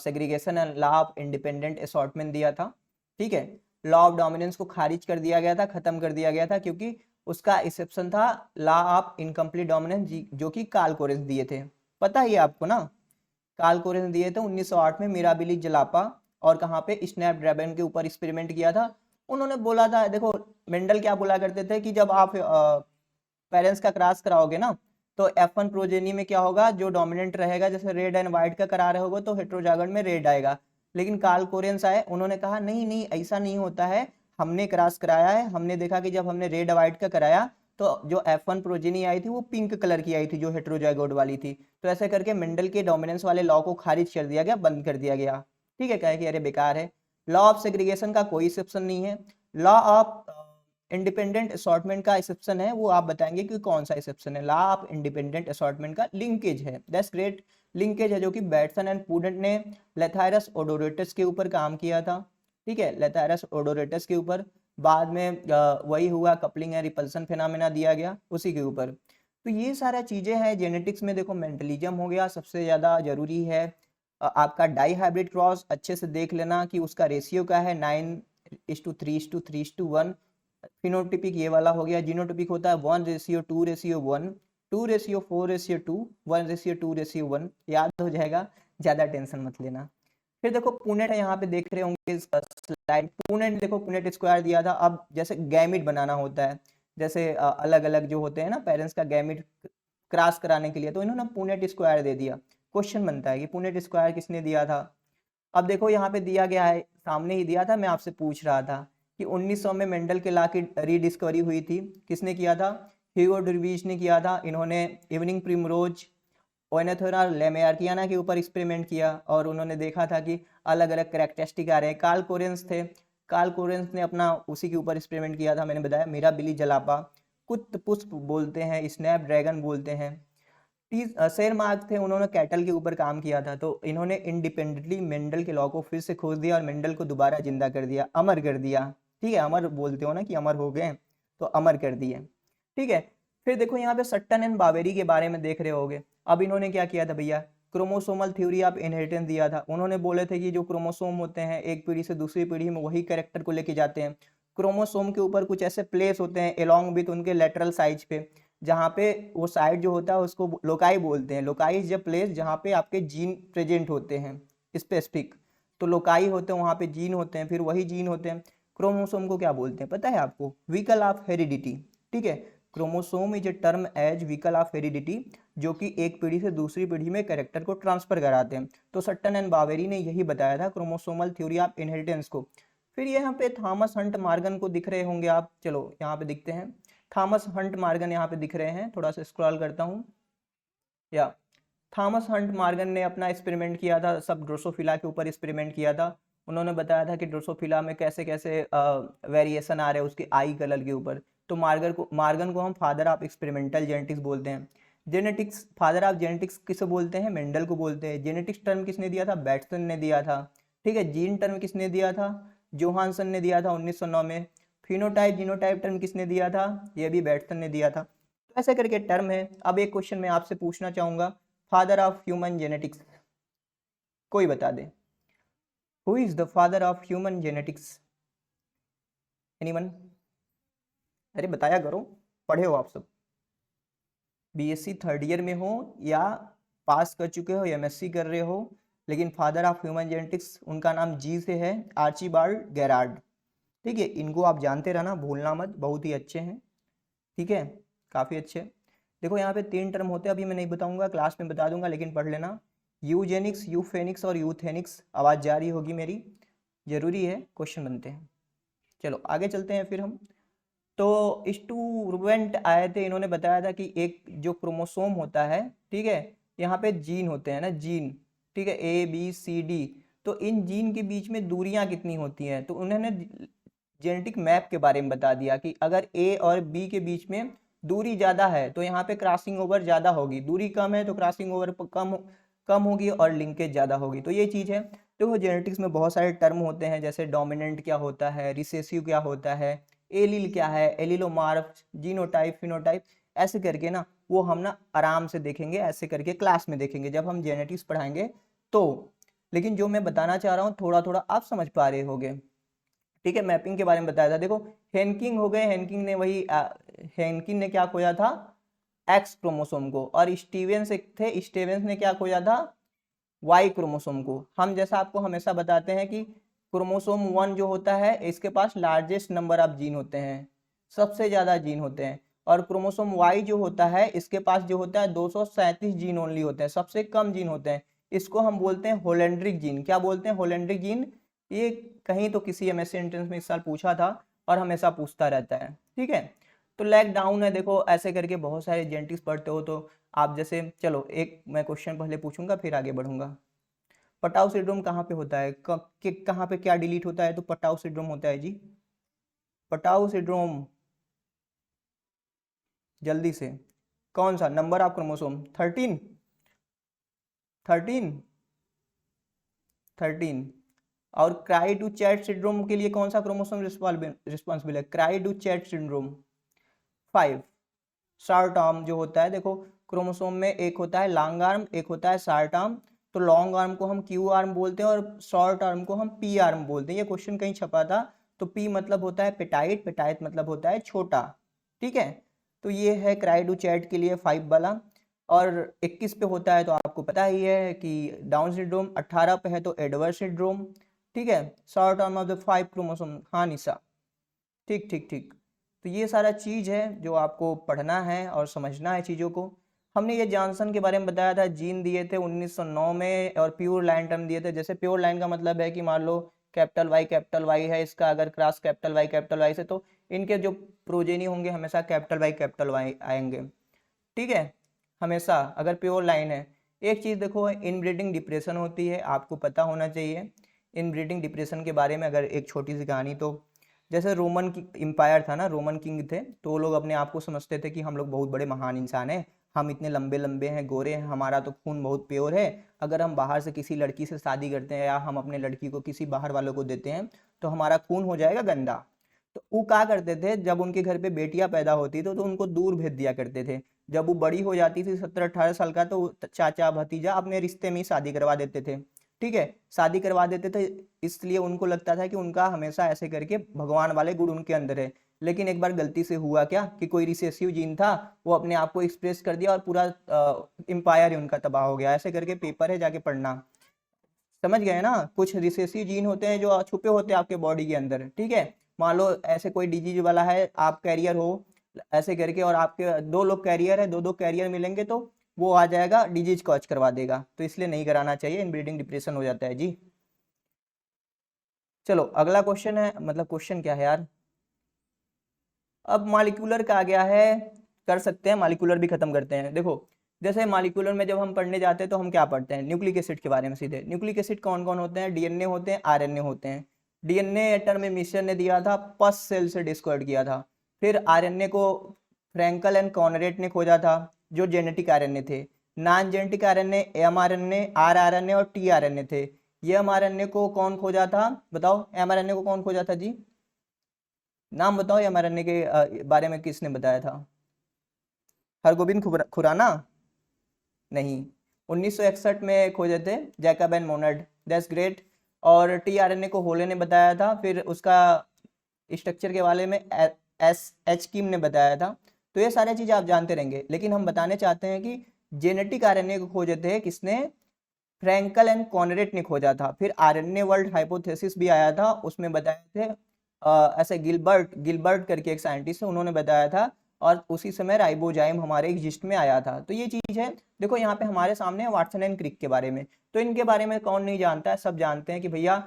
segregation and law of independent assortment दिया था, ठीक है। लॉ ऑफ डोमिनेंस को खारिज कर दिया गया था, खत्म कर दिया गया था, क्योंकि उसका एक्सेप्शन था लॉ ऑफ इनकम्प्लीट डोमिनेंस, जो कि कार्ल कोरेंस दिए थे, पता ही है आपको ना। कार्ल कोरेंस दिए थे 1908 में, मिराबिली जलापा और कहाँ पे, स्नैपड्रैगन के ऊपर एक्सपेरिमेंट किया था। उन्होंने बोला था, देखो मेंडल क्या बोला करते थे कि जब आप पेरेंट्स का क्रॉस कराओगे ना, तो F1 प्रोजेनी में क्या होगा, जो डोमिनेंट रहेगा, जैसे रेड एंड व्हाइट का करा रहे होगे तो हेट्रोजाइगोट में रेड आएगा। लेकिन कार्ल कोरेंस आए, उन्होंने कहा नहीं नहीं ऐसा नहीं होता है, हमने क्रॉस कराया है, हमने देखा कि जब हमने रेड व्हाइट का कराया तो जो F1 प्रोजेनी आई थी वो पिंक कलर की आई थी, जो हेट्रोजाइगोट वाली थी। तो ऐसे करके मेंडल के डोमिनेंस वाले लॉ को खारिज कर दिया गया, बंद कर दिया गया, ठीक है। कहे कि अरे बेकार है। लॉ ऑफ सेग्रीगेशन का कोई एक्सेप्शन नहीं है। लॉ ऑफ इंडिपेंडेंट असॉर्टमेंट का एक्सेप्शन है, वो आप बताएंगे कि कौन सा एक्सेप्शन है। लॉ ऑफ इंडिपेंडेंट असॉर्टमेंट का लिंकेज है, दैट्स ग्रेट, लिंकेज है, जो कि बैटसन एंड पुडेंट ने लेथायरस ओडोरेटस के ऊपर काम किया था, ठीक है, लेथायरस ओडोरेटस के ऊपर। बाद में वही हुआ, कपलिंग एंड रिपल्सन फिनोमेना दिया गया उसी के ऊपर। तो ये सारा चीजें हैं जेनेटिक्स में। देखो मेंटलिज्म हो गया, सबसे ज्यादा जरूरी है आपका डाई हाइब्रिड क्रॉस, अच्छे से देख लेना कि उसका रेशियो क्या है, 9:3:3:1। फिनोटिपिक ये वाला हो गया। जीनोटिपिक होता है 1:2:1, 2:4:2, 1:2:1, याद हो जाएगा, ज्यादा टेंशन मत लेना। फिर देखो पुनेट है, यहाँ पे देख रहे होंगे स्लाइड, पुनेट देखो, पुनेट स्क्वायर दिया था। अब जैसे गैमिट बनाना होता है, जैसे अलग अलग जो होते हैं ना पेरेंट्स का गैमिट क्रॉस कराने के लिए, तो इन्होंने पुनेट स्क्वायर दे दिया। क्वेश्चन बनता है कि पुनेट स्क्वायर किसने दिया था? अब देखो यहाँ पे दिया गया है, सामने ही दिया था, मैं आपसे पूछ रहा था कि 1900 में मेंडल के लॉ की रीडिस्कवरी हुई थी, किसने किया था? ह्यूगो ड्रीवीज ने किया था। इन्होंने इवनिंग प्रिमरोज, ओनेथोरा लेमेयार्कियाना के ऊपर एक्सपेरिमेंट किया और उन्होंने देखा था कि अलग अलग कैरेक्टरिस्टिक आ रहे हैं। कार्ल कोरेंस थे, कार्ल कोरेंस ने अपना उसी के ऊपर एक्सपेरिमेंट किया था, मैंने बताया, मिराबिली जलापा, कुत्त पुष्प बोलते हैं, स्नैप ड्रैगन बोलते हैं। शेरमार्क थे, उन्होंने कैटल के ऊपर काम किया था। तो इन्होंने इंडिपेंडेंटली मेंडल के लॉ को फिर से खोज दिया और मेंडल को दोबारा जिंदा कर दिया, अमर कर दिया, ठीक है। अमर बोलते हो ना कि अमर हो गए, तो अमर कर दिए, ठीक है। फिर देखो यहाँ पे सट्टन एंड बावेरी के बारे में देख रहे होगे। अब इन्होंने क्या किया था भैया, क्रोमोसोमल थ्योरी ऑफ इनहेरिटेंस दिया था। उन्होंने बोले थे कि जो क्रोमोसोम होते हैं एक पीढ़ी से दूसरी पीढ़ी में वही कैरेक्टर को लेके जाते हैं। क्रोमोसोम के ऊपर कुछ ऐसे प्लेस होते हैं एलोंग विथ उनके लेटरल साइज पे, जहाँ पे वो साइड जो होता है उसको लोकाई बोलते हैं। लोकाई इज अ प्लेस जहाँ पे आपके जीन प्रेजेंट होते हैं स्पेसिफिक, तो लोकाई होते हैं, वहाँ पे जीन होते हैं, फिर वही जीन होते हैं। क्रोमोसोम को क्या बोलते हैं पता है आपको? व्हीकल ऑफ हेरिडिटी, ठीक है। Chromosome is a term as vehicle of heredity, जो कि एक पीढ़ी से दूसरी पीढ़ी में कैरेक्टर को ट्रांसफर कराते हैं। तो सट्टन एंड बावेरी ने यही बताया था क्रोमोसोमल थ्योरी ऑफ इनहेरिटेंस को। फिर यहाँ पे थॉमस हंट मॉर्गन को दिख रहे होंगे आप, चलो यहाँ पे दिखते हैं, थॉमस हंट मॉर्गन यहाँ पे दिख रहे हैं, थोड़ा सा स्क्रॉल करता हूँ। या थॉमस हंट मॉर्गन ने अपना एक्सपेरिमेंट किया था, सब ड्रोसोफिला के ऊपर एक्सपेरिमेंट किया था। उन्होंने बताया था कि ड्रोसोफिला में कैसे कैसे वेरिएशन आ रहे हैं उसके आई कलर के ऊपर। तो मार्गन को हम फादर ऑफ एक्सपेरिमेंटल जेनेटिक्स बोलते हैं। जेनेटिक्स, फादर ऑफ जेनेटिक्स किसे बोलते हैं? मेंडल को बोलते हैं। जेनेटिक्स टर्म किसने दिया था? बैटसन ने दिया था। ठीक है, जीन टर्म किसने दिया था? जोहानसन ने दिया था 1909 में। फिनोटाइप जीनोटाइप टर्म किसने दिया था? ये भी बैटसन ने दिया था। तो ऐसे करके टर्म है। अब एक क्वेश्चन मैं आपसे पूछना चाहूंगा, फादर ऑफ ह्यूमन जेनेटिक्स कोई बता दे। Who is the father of human genetics? Anyone? अरे बताया करो, पढ़े हो आप सब, बीएससी थर्ड ईयर में हो या पास कर चुके हो, एमएससी कर रहे हो, लेकिन फादर ऑफ ह्यूमन जेनेटिक्स उनका नाम जी से है, आर्चीबाल्ड गेरार्ड। ठीक है, इनको आप जानते रहना, भूलना मत, बहुत ही अच्छे हैं। ठीक है, काफ़ी अच्छे। देखो यहाँ पे 3 टर्म होते हैं, अभी मैं नहीं बताऊंगा, क्लास में बता दूंगा, लेकिन पढ़ लेना। यूजेनिक्स, यूफेनिक्स और यूथेनिक्स। आवाज़ जारी होगी मेरी, जरूरी है, क्वेश्चन बनते हैं। चलो आगे चलते हैं फिर हम। तो स्टूडेंट आए थे, इन्होंने बताया था कि एक जो क्रोमोसोम होता है, ठीक है, यहाँ पे जीन होते हैं ना, जीन, ठीक है, ABCD। तो इन जीन के बीच में दूरियां कितनी होती हैं? तो उन्होंने जेनेटिक मैप के बारे में बता दिया कि अगर A और B के बीच में दूरी ज़्यादा है तो यहाँ पे क्रॉसिंग ओवर ज़्यादा होगी, दूरी कम है तो क्रॉसिंग ओवर कम होगी और लिंकेज ज़्यादा होगी। तो ये चीज़ है। तो जेनेटिक्स में बहुत सारे टर्म होते हैं, जैसे डोमिनेंट क्या होता है, रिसेसिव क्या होता है, एलील क्या है, एलिलोमार्फ, जीनोटाइप, फिनोटाइप, ऐसे करके ना वो हम ना आराम से देखेंगे, ऐसे करके क्लास में देखेंगे जब हम जेनेटिक्स पढ़ाएंगे तो। लेकिन जो मैं बताना चाह रहा हूँ थोड़ा थोड़ा आप समझ पा रहे होगे। ठीक है, मैपिंग के बारे में बताया था। देखो हेनकिंग हो गए, हेनकिंग ने हेनकिंग ने क्या खोजा था? एक्स क्रोमोसोम को। और स्टीवेंस एक थे, स्टीवेंस ने क्या खोजा था? वाई क्रोमोसोम को। हम जैसा आपको हमेशा बताते हैं कि क्रोमोसोम 1 जो होता है इसके पास लार्जेस्ट नंबर ऑफ जीन होते हैं, सबसे ज्यादा जीन होते हैं। और क्रोमोसोम वाई जो होता है इसके पास जो होता है 237 जीन ओनली होते हैं, सबसे कम जीन होते हैं। इसको हम बोलते हैं होलेंड्रिक जीन। क्या बोलते हैं? Holandric gene. ये कहीं तो किसी एमएससी एंट्रेंस में इस साल पूछा था और हमेशा पूछता रहता है। ठीक है, तो लैग डाउन है, देखो ऐसे करके बहुत सारे जेनेटिक्स पढ़ते हो तो आप जैसे, चलो एक मैं क्वेश्चन पहले पूछूंगा फिर आगे बढ़ूंगा। पटाउ सिंड्रोम कहाँ पे होता है? कहाँ पे क्या डिलीट होता है तो पटाउ सिंड्रोम होता है जी? पटाउ सिंड्रोम, जल्दी से, कौन सा? Number of chromosome 13, 13, 13। और क्राई टू चैट सिंड्रोम के लिए कौन सा क्रोमोसोम रिस्पॉन्सिबल है? Cri du chat syndrome 5। Short arm जो होता है, देखो क्रोमोसोम में एक होता है लॉन्ग आर्म, एक होता है शॉर्ट आर्म। तो लॉन्ग आर्म को हम क्यू आर्म बोलते हैं और शॉर्ट आर्म को हम पी आर्म बोलते हैं। ये क्वेश्चन कहीं छपा था। तो पी मतलब होता है पेटाइट, पेटाइट मतलब होता है छोटा। ठीक है, तो ये है क्राई टू चैट के लिए 5 वाला। और 21 पे होता है तो आपको पता ही है कि डाउन सिंड्रोम। 18 पे है तो एडवर्ड सिंड्रोम। ठीक है, short arm of the 5 chromosome. हाँ निशा, ठीक ठीक ठीक। तो ये सारा चीज़ है जो आपको पढ़ना है और समझना है चीज़ों को। हमने ये जॉनसन के बारे में बताया था, जीन दिए थे 1909 में और प्योर लाइन टर्म दिए थे। जैसे प्योर लाइन का मतलब है कि मान लो कैपिटल वाई है इसका, अगर क्रॉस कैपिटल वाई से, तो इनके जो प्रोजेनी होंगे हमेशा कैपिटल वाई आएंगे। ठीक है, हमेशा अगर प्योर लाइन है। एक चीज़ देखो, इनब्रीडिंग डिप्रेशन होती है, आपको पता होना चाहिए। इनब्रीडिंग डिप्रेशन के बारे में अगर एक छोटी सी कहानी, तो जैसे रोमन एम्पायर था ना, रोमन किंग थे, तो वो लोग अपने आप को समझते थे कि हम लोग बहुत बड़े महान इंसान हैं, हम इतने लंबे लंबे हैं, गोरे हैं, हमारा तो खून बहुत प्योर है। अगर हम बाहर से किसी लड़की से शादी करते हैं या हम अपने लड़की को किसी बाहर वालों को देते हैं तो हमारा खून हो जाएगा गंदा। तो वो क्या करते थे, जब उनके घर पे बेटियां पैदा होती तो उनको दूर भेज दिया करते थे। जब वो बड़ी हो जाती थी 17-18 साल का, तो चाचा भतीजा अपने रिश्ते में ही शादी करवा देते थे। ठीक है, शादी करवा देते थे, इसलिए उनको लगता था कि उनका हमेशा ऐसे करके भगवान वाले गुण उनके अंदर है। लेकिन एक बार गलती से हुआ क्या कि कोई रिसेसिव जीन था, वो अपने आप को एक्सप्रेस कर दिया और पूरा एम्पायर ही उनका तबाह हो गया। ऐसे करके पेपर है, जाके पढ़ना। समझ गए ना? कुछ रिसेसिव जीन होते हैं जो छुपे होते हैं आपके बॉडी के अंदर। ठीक है, मान लो ऐसे कोई डिजीज वाला है, आप कैरियर हो ऐसे करके, और आपके 2 लोग कैरियर है, 2 कैरियर मिलेंगे तो वो आ जाएगा डिजीज कॉज करवा देगा, तो इसलिए नहीं कराना चाहिए, इनब्रीडिंग डिप्रेशन हो जाता है जी। चलो अगला क्वेश्चन है, मतलब क्वेश्चन क्या है यार, अब मॉलिक्यूलर का आ गया है, कर सकते हैं मॉलिक्यूलर भी खत्म करते हैं। देखो जैसे मॉलिक्यूलर में जब हम पढ़ने जाते हैं तो हम क्या पढ़ते हैं, न्यूक्लिक एसिड के बारे में सीधे। न्यूक्लिक एसिड कौन कौन होते हैं, डीएनए होते हैं, आरएनए होते हैं। डीएनए एटम में मिशन ने दिया था, पस सेल से डिस्कवर्ड किया था। फिर आरएनए को फ्रैंकल एंड कॉनरेट ने खोजा था, जो जेनेटिक आरएनए थे। Non genetic RNA mRNA, rRNA और टीआरएनए थे। ये एमआरएनए को कौन खोजा था, बताओ एमआरएनए को कौन खोजा था जी, नाम बताओ एमआरएनए के बारे में किसने बताया था, हरगोबिंद खुराना, नहीं, 1961 में खोजे थे जैकब एंड मोनड, दैट्स ग्रेट। और टीआरएनए को होले ने बताया था, फिर उसका स्ट्रक्चर के बारे में एच किम ने बताया था। तो ये सारी चीज़ें आप जानते रहेंगे, लेकिन हम बताने चाहते हैं कि जेनेटिक आरएनए को खोजे थे किसने, फ्रैंकल एंड कॉनरेट ने खोजा था। फिर आरएनए वर्ल्ड हाइपोथेसिस भी आया था, उसमें बताए थे ऐसे गिलबर्ट गिलबर्ट करके एक साइंटिस्ट है, उन्होंने बताया था। और उसी समय राइबोजाइम हमारे एग्जिस्ट में आया था। तो ये चीज़ है। देखो यहाँ पे हमारे सामने वाटसन एंड क्रिक के बारे में, तो इनके बारे में कौन नहीं जानता है, सब जानते हैं कि भैया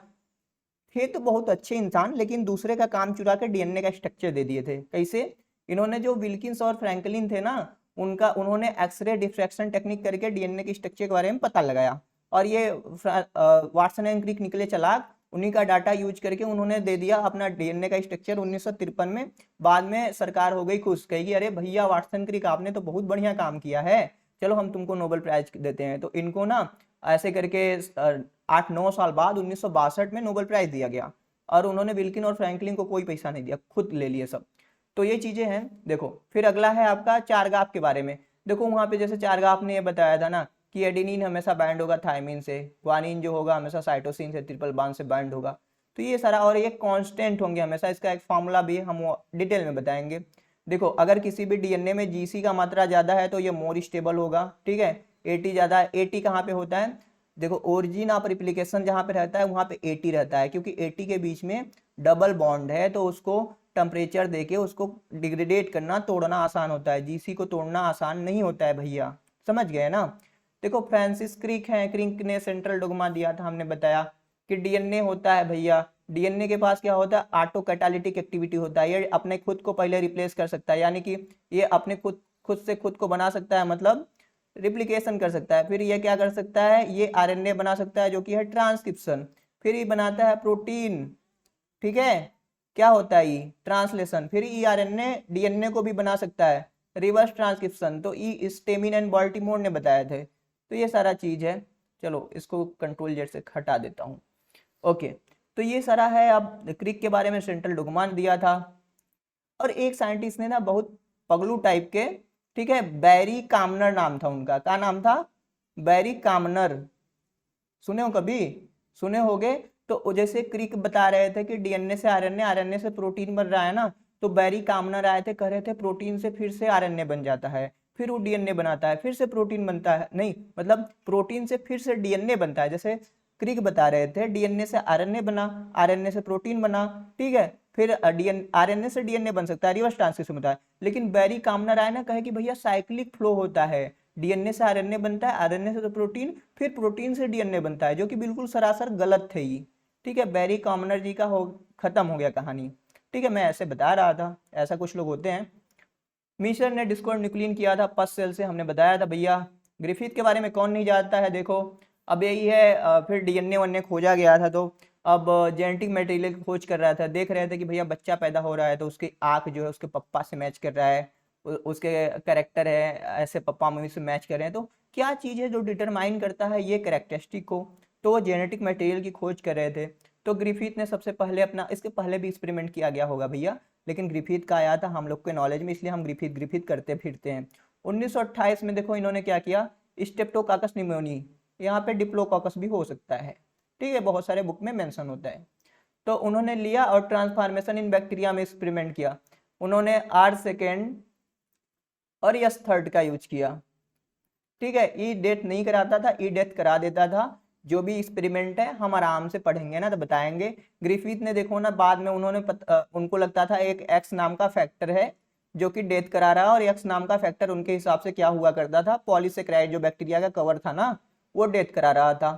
थे तो बहुत अच्छे इंसान, लेकिन दूसरे का काम चुरा के डीएनए का स्ट्रक्चर दे दिए थे। कैसे, इन्होंने जो विल्किंस और फ्रैंकलिन थे ना, उन्होंने एक्सरे डिफ्रैक्शन टेक्निक करके डीएनए के स्ट्रक्चर के बारे में पता लगाया। और ये वाटसन एंड क्रिक निकले चालाक, उन्हीं का डाटा यूज करके उन्होंने दे दिया अपना डीएनए का स्ट्रक्चर 1953 में। बाद में सरकार हो गई खुश, कहेगी अरे भैया वाटसन क्रिक आपने तो बहुत बढ़िया काम किया है, चलो हम तुमको नोबेल प्राइज देते हैं। तो इनको ना ऐसे करके 8-9 साल बाद 1962 में नोबेल प्राइज दिया गया। और उन्होंने विल्किन और फ्रैंकलिन को कोई पैसा नहीं दिया, खुद ले लिए सब। तो ये चीजें हैं। देखो फिर अगला है आपका चारगाप के बारे में। देखो वहां पे जैसे चारगाप ने ये बताया था ना कि एडेनिन हमेशा बाइंड होगा थायमिन से, ग्वानिन जो होगा हमेशा साइटोसिन से ट्रिपल बॉन्ड से बाइंड होगा। तो ये सारा, और ये कांस्टेंट होंगे हमेशा, इसका एक फॉर्मूला भी हम डिटेल में बताएंगे। देखो अगर किसी भी डीएनए में जीसी का मात्रा ज्यादा है तो ये मोर स्टेबल होगा, ठीक है। एटी ज्यादा है, एटी कहाँ पे होता है, देखो ओरिजिन ऑफ रिप्लिकेशन जहां पे रहता है वहां पे 80 रहता है, क्योंकि 80 के बीच में डबल बॉन्ड है, तो उसको टेम्परेचर देके उसको डिग्रेडेट करना, तोड़ना आसान होता है। जीसी को तोड़ना आसान नहीं होता है भैया, समझ गए ना। देखो फ्रांसिस क्रिक है, क्रिक ने सेंट्रल डोग्मा दिया था, हमने बताया कि डीएनए होता है भैया, डीएनए के पास क्या होता है, ऑटो कैटालिटिक एक्टिविटी होता है। ये अपने खुद को पहले रिप्लेस कर सकता है, यानी कि ये अपने खुद से खुद को बना सकता है, मतलब रिप्लिकेशन कर सकता है। फिर ये क्या कर सकता है, ये आरएनए बना सकता है जो कि है ट्रांसक्रिप्शन। फिर ये बनाता है प्रोटीन, ठीक है, क्या होता है ये ट्रांसलेशन। फिर ई आरएनए डीएनए को भी बना सकता है, रिवर्स ट्रांसक्रिप्शन, तो ई स्टेमिन एंड बाल्टीमोर ने बताए थे। तो ये सारा चीज है। चलो इसको कंट्रोल जेड से हटा देता हूँ। ओके, तो ये सारा है। अब क्रिक के बारे में सेंट्रल डोग्मा दिया था। और एक साइंटिस्ट ने ना बहुत पगलू टाइप के, ठीक है, बैरी कामनर नाम था उनका, क्या नाम था, बैरी कामनर, सुने हो कभी, सुने होगे। तो जैसे क्रिक बता रहे थे कि डीएनए से आरएनए, आरएनए से प्रोटीन बन रहा है ना, तो बैरी कामनर आए थे, कह रहे थे प्रोटीन से फिर से आरएनए बन जाता है, फिर वो डीएनए बनाता है, फिर से प्रोटीन बनता है, नहीं मतलब प्रोटीन से फिर से डीएनए बनता है। जैसे क्रिक बता रहे थे डीएनए से आरएनए बना, आरएनए से प्रोटीन बना, ठीक है, फिर आरएनए से डीएनए बन सकता है, रिवर्स ट्रांसक्रिप्शन होता है। लेकिन बैरी कामनर आए ना, कहे कि भैया साइक्लिक फ्लो होता है, डीएनए से आरएनए बनता है, आरएनए से तो प्रोटीन, फिर प्रोटीन से डीएनए बनता है, जो कि बिल्कुल सरासर गलत थे ये, ठीक है। बैरी कामनर जी का खत्म हो गया कहानी, ठीक है, मैं ऐसे बता रहा था, ऐसा कुछ लोग होते हैं। मिशर ने डिस्कॉर्ड न्यूक्लियन किया था पस सेल से, हमने बताया था भैया। ग्रिफिथ के बारे में कौन नहीं जानता है, देखो अब यही है। फिर डीएनए वनए खोजा गया था, तो अब जेनेटिक मटेरियल की खोज कर रहा था, देख रहे थे कि भैया बच्चा पैदा हो रहा है तो उसकी आंख जो है उसके पप्पा से मैच कर रहा है, उसके करेक्टर है ऐसे पप्पा मम्मी से मैच कर रहे हैं, तो क्या चीज़ है जो डिटरमाइन करता है ये करेक्टरिस्टिक को, तो वो जेनेटिक मटेरियल की खोज कर रहे थे। तो ग्रिफिथ ने सबसे पहले अपना, इसके पहले भी एक्सपेरिमेंट किया गया होगा भैया, लेकिन ग्रिफिथ का आया था हम लोग के नॉलेज में, इसलिए हम ग्रिफिथ ग्रिफिथ करते फिरते हैं। 1928 में देखो इन्होंने क्या किया, स्टेप्टोकाकस निमोनी, यहाँ पे डिप्लोकॉकस भी हो सकता है, ठीक है, बहुत सारे बुक में मेंशन होता है। तो उन्होंने लिया और ट्रांसफॉर्मेशन इन बैक्टीरिया में एक्सपेरिमेंट किया। उन्होंने आर सेकेंड और यस थर्ड का यूज किया, ठीक है। ई डेथ नहीं कराता था, ई डेथ करा देता था। जो भी एक्सपेरिमेंट है हम आराम से पढ़ेंगे ना तो बताएंगे। ग्रिफिथ ने देखो ना बाद में उन्होंने उनको लगता था एक एक्स नाम का फैक्टर है जो कि डेथ करा रहा है, और एक्स नाम का फैक्टर उनके हिसाब से क्या हुआ करता था, पॉलीसेकेराइड जो बैक्टीरिया का कवर था ना, वो डेथ करा रहा था।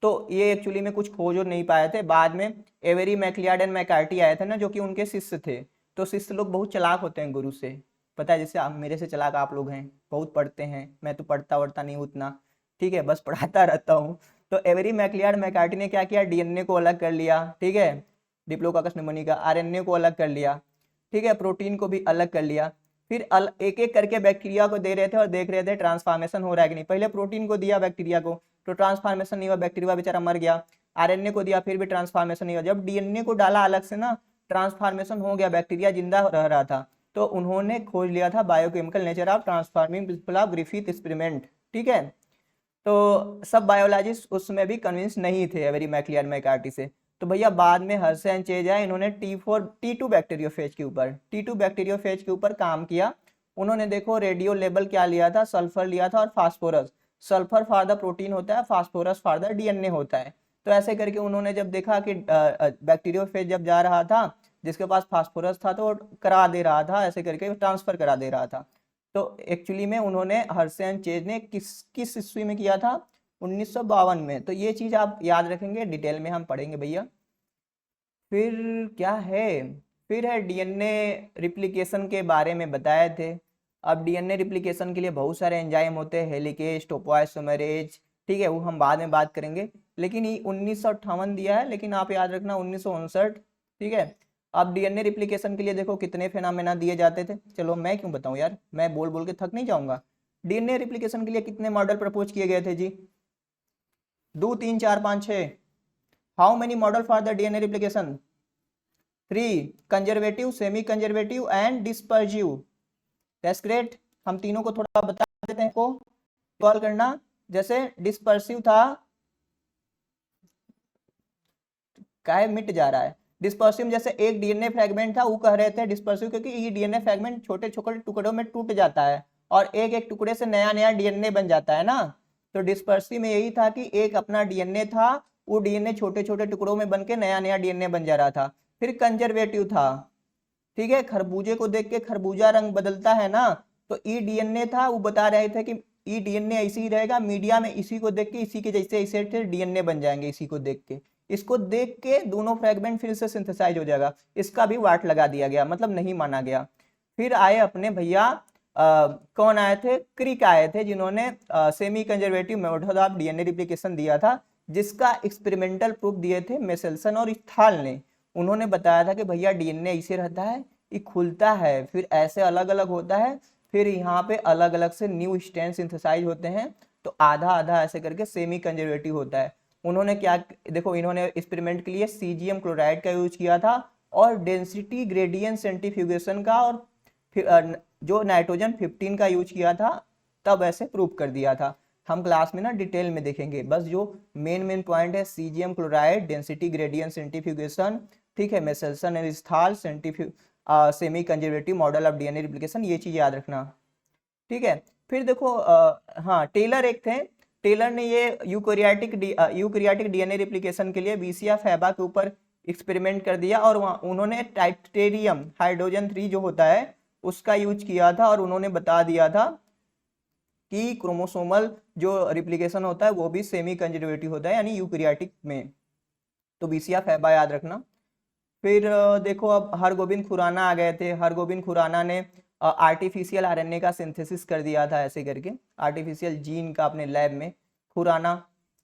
तो ये एक्चुअली में कुछ खोज और नहीं पाए थे। बाद में एवेरी मैक्लियार्ड एंड मैकार्टी आए थे ना, जो कि उनके शिष्य थे। तो शिष्य लोग बहुत चालाक होते हैं गुरु से, पता है, जैसे आप मेरे से चालाक आप लोग हैं, बहुत पढ़ते हैं, मैं तो पढ़ता वढ़ता नहीं उतना, ठीक है, बस पढ़ाता रहता हूँ। तो एवेरी मैक्लियार्ड मैकार्टी ने क्या किया, डीएनए को अलग कर लिया, ठीक है, डिप्लोकोकस निमोनिया का, आरएनए को अलग कर लिया, ठीक है, प्रोटीन को भी अलग कर लिया। फिर एक एक करके बैक्टीरिया को दे रहे थे और देख रहे थे ट्रांसफॉर्मेशन हो रहा है कि नहीं। पहले प्रोटीन को दिया बैक्टीरिया को, तो ट्रांसफॉर्मेशन नहीं हुआ, बैक्टीरिया बेचारा मर गया। आरएनए को दिया, फिर भी ट्रांसफॉर्मेशन नहीं हुआ। जब डीएनए को डाला अलग से ना, ट्रांसफॉर्मेशन हो गया, बैक्टीरिया जिंदा रह रहा था। तो उन्होंने खोज लिया था biochemical nature of transforming principle of Griffith experiment, ठीक है। तो सब बायोलॉजिस्ट उसमें भी कन्विंस नहीं थे एवेरी मैक्लियार्ड मैकार्टी से। तो भैया बाद में हर्षे एंड चेज आए, इन्होंने T2 बैक्टीरियोफेज के ऊपर, T2 बैक्टीरियोफेज के ऊपर काम किया। उन्होंने देखो रेडियो लेबल क्या लिया था, सल्फर लिया था और phosphorus. Sulphur for the protein होता है, फास्फोरस फॉर द डीएनए होता है। तो ऐसे करके उन्होंने जब देखा कि बैक्टीरियोफेज जब जा रहा था, जिसके पास फास्फोरस था तो करा दे रहा था, ऐसे करके ट्रांसफर करा दे रहा था। तो एक्चुअली में उन्होंने हर्षे एंड चेज ने किस ईस्वी में किया था, 1952 में। तो ये चीज आप याद रखेंगे, डिटेल में हम पढ़ेंगे भैया। फिर क्या है, फिर है डीएनए रिप्लिकेशन के बारे में बताए थे। अब डीएनए रिप्लिकेशन के लिए बहुत सारे एंजाइम होते हैं, हेलिकेज, टोपोआइसोमेरेज, ठीक है, वो हम बाद में बात करेंगे। लेकिन ये 1958 दिया है, लेकिन आप याद रखना 1959, ठीक है। अब डीएनए रिप्लिकेशन के लिए देखो कितने फेनामेना दिए जाते थे। चलो मैं क्यों बताऊं यार, मैं बोल बोल के थक नहीं जाऊंगा। डीएनए रिप्लिकेशन के लिए कितने मॉडल प्रपोज किए गए थे जी, 2 3 4 5 6। How many model for the DNA replication, 3, conservative, semi conservative and dispersive. That's great. हम तीनों को थोड़ा बता देते हैं, को कॉल करना। जैसे डिस्पर्सिव था, काहे मिट जा रहा है, डिस्पर्सिव जैसे एक डीएनए फ्रेगमेंट था, वो कह रहे थे डिस्पर्सिव क्योंकि ये डीएनए फ्रेगमेंट छोटे छोटे टुकड़ों में टूट जाता है और एक एक टुकड़े से नया नया डीएनए बन जाता है ना। तो डिस्पर्सिव में यही था कि एक अपना डीएनए था, वो डीएनए छोटे छोटे टुकड़ों में बन के नया नया डीएनए बन जा रहा था। फिर कंजर्वेटिव था, ठीक है, खरबूजे को देख के खरबूजा रंग बदलता है ना, तो ई डीएनए था, वो बता रहे थे कि ई डीएनए ऐसे ही रहेगा, मीडिया में इसी को देख के इसी के जैसे ऐसे डीएनए बन जाएंगे, इसी को देख के, इसको देख के दोनों फ्रेगमेंट फिर से सिंथेसाइज हो जाएगा। इसका भी वाट लगा दिया गया, मतलब नहीं माना गया। फिर आए अपने भैया कौन आए थे, क्रिक आए थे, जिन्होंने semi conservative method of DNA replication दिया था, जिसका एक्सपेरिमेंटल प्रूफ दिए थे मेसेल्सन और स्थाल ने। उन्होंने बताया था कि भैया डीएनए ऐसे रहता है, ये खुलता है, फिर ऐसे अलग अलग होता है, फिर यहाँ पे अलग अलग से न्यू स्ट्रैंड सिंथेसाइज होते हैं, तो आधा आधा ऐसे करके सेमी कंजर्वेटिव होता है। उन्होंने क्या, देखो इन्होंने एक्सपेरिमेंट के लिए सीजियम क्लोराइड का यूज किया था और डेंसिटी ग्रेडियंट सेंट्रीफ्यूगेशन का, और फिर जो नाइट्रोजन 15 का यूज किया था, तब ऐसे प्रूव कर दिया था। हम क्लास में ना डिटेल में देखेंगे, बस जो मेन पॉइंट है, caesium chloride, density gradient centrifugation, ठीक है, Meselson and Stahl, semi conservative model of DNA replication, ये चीज याद रखना, ठीक है। फिर देखो हाँ, टेलर एक थे, टेलर ने ये यूकैरियोटिक डीएनए रिप्लिकेशन के लिए बीसिया फैबा के ऊपर एक्सपेरिमेंट कर दिया, और वहाँ उन्होंने टाइटेरियम हाइड्रोजन 3 जो होता है उसका यूज किया था, और उन्होंने बता दिया था कि क्रोमोसोमल जो रिप्लिकेशन होता है वो भी सेमी कंजर्वेटिव होता है, यानी यूकैरियोटिक में। तो बीसिया फैबा याद रखना। फिर देखो अब हरगोबिंद खुराना आ गए थे। हरगोबिंद खुराना ने आर्टिफिशियल आरएनए का सिंथेसिस कर दिया था, ऐसे करके आर्टिफिशियल जीन का अपने लैब में, खुराना।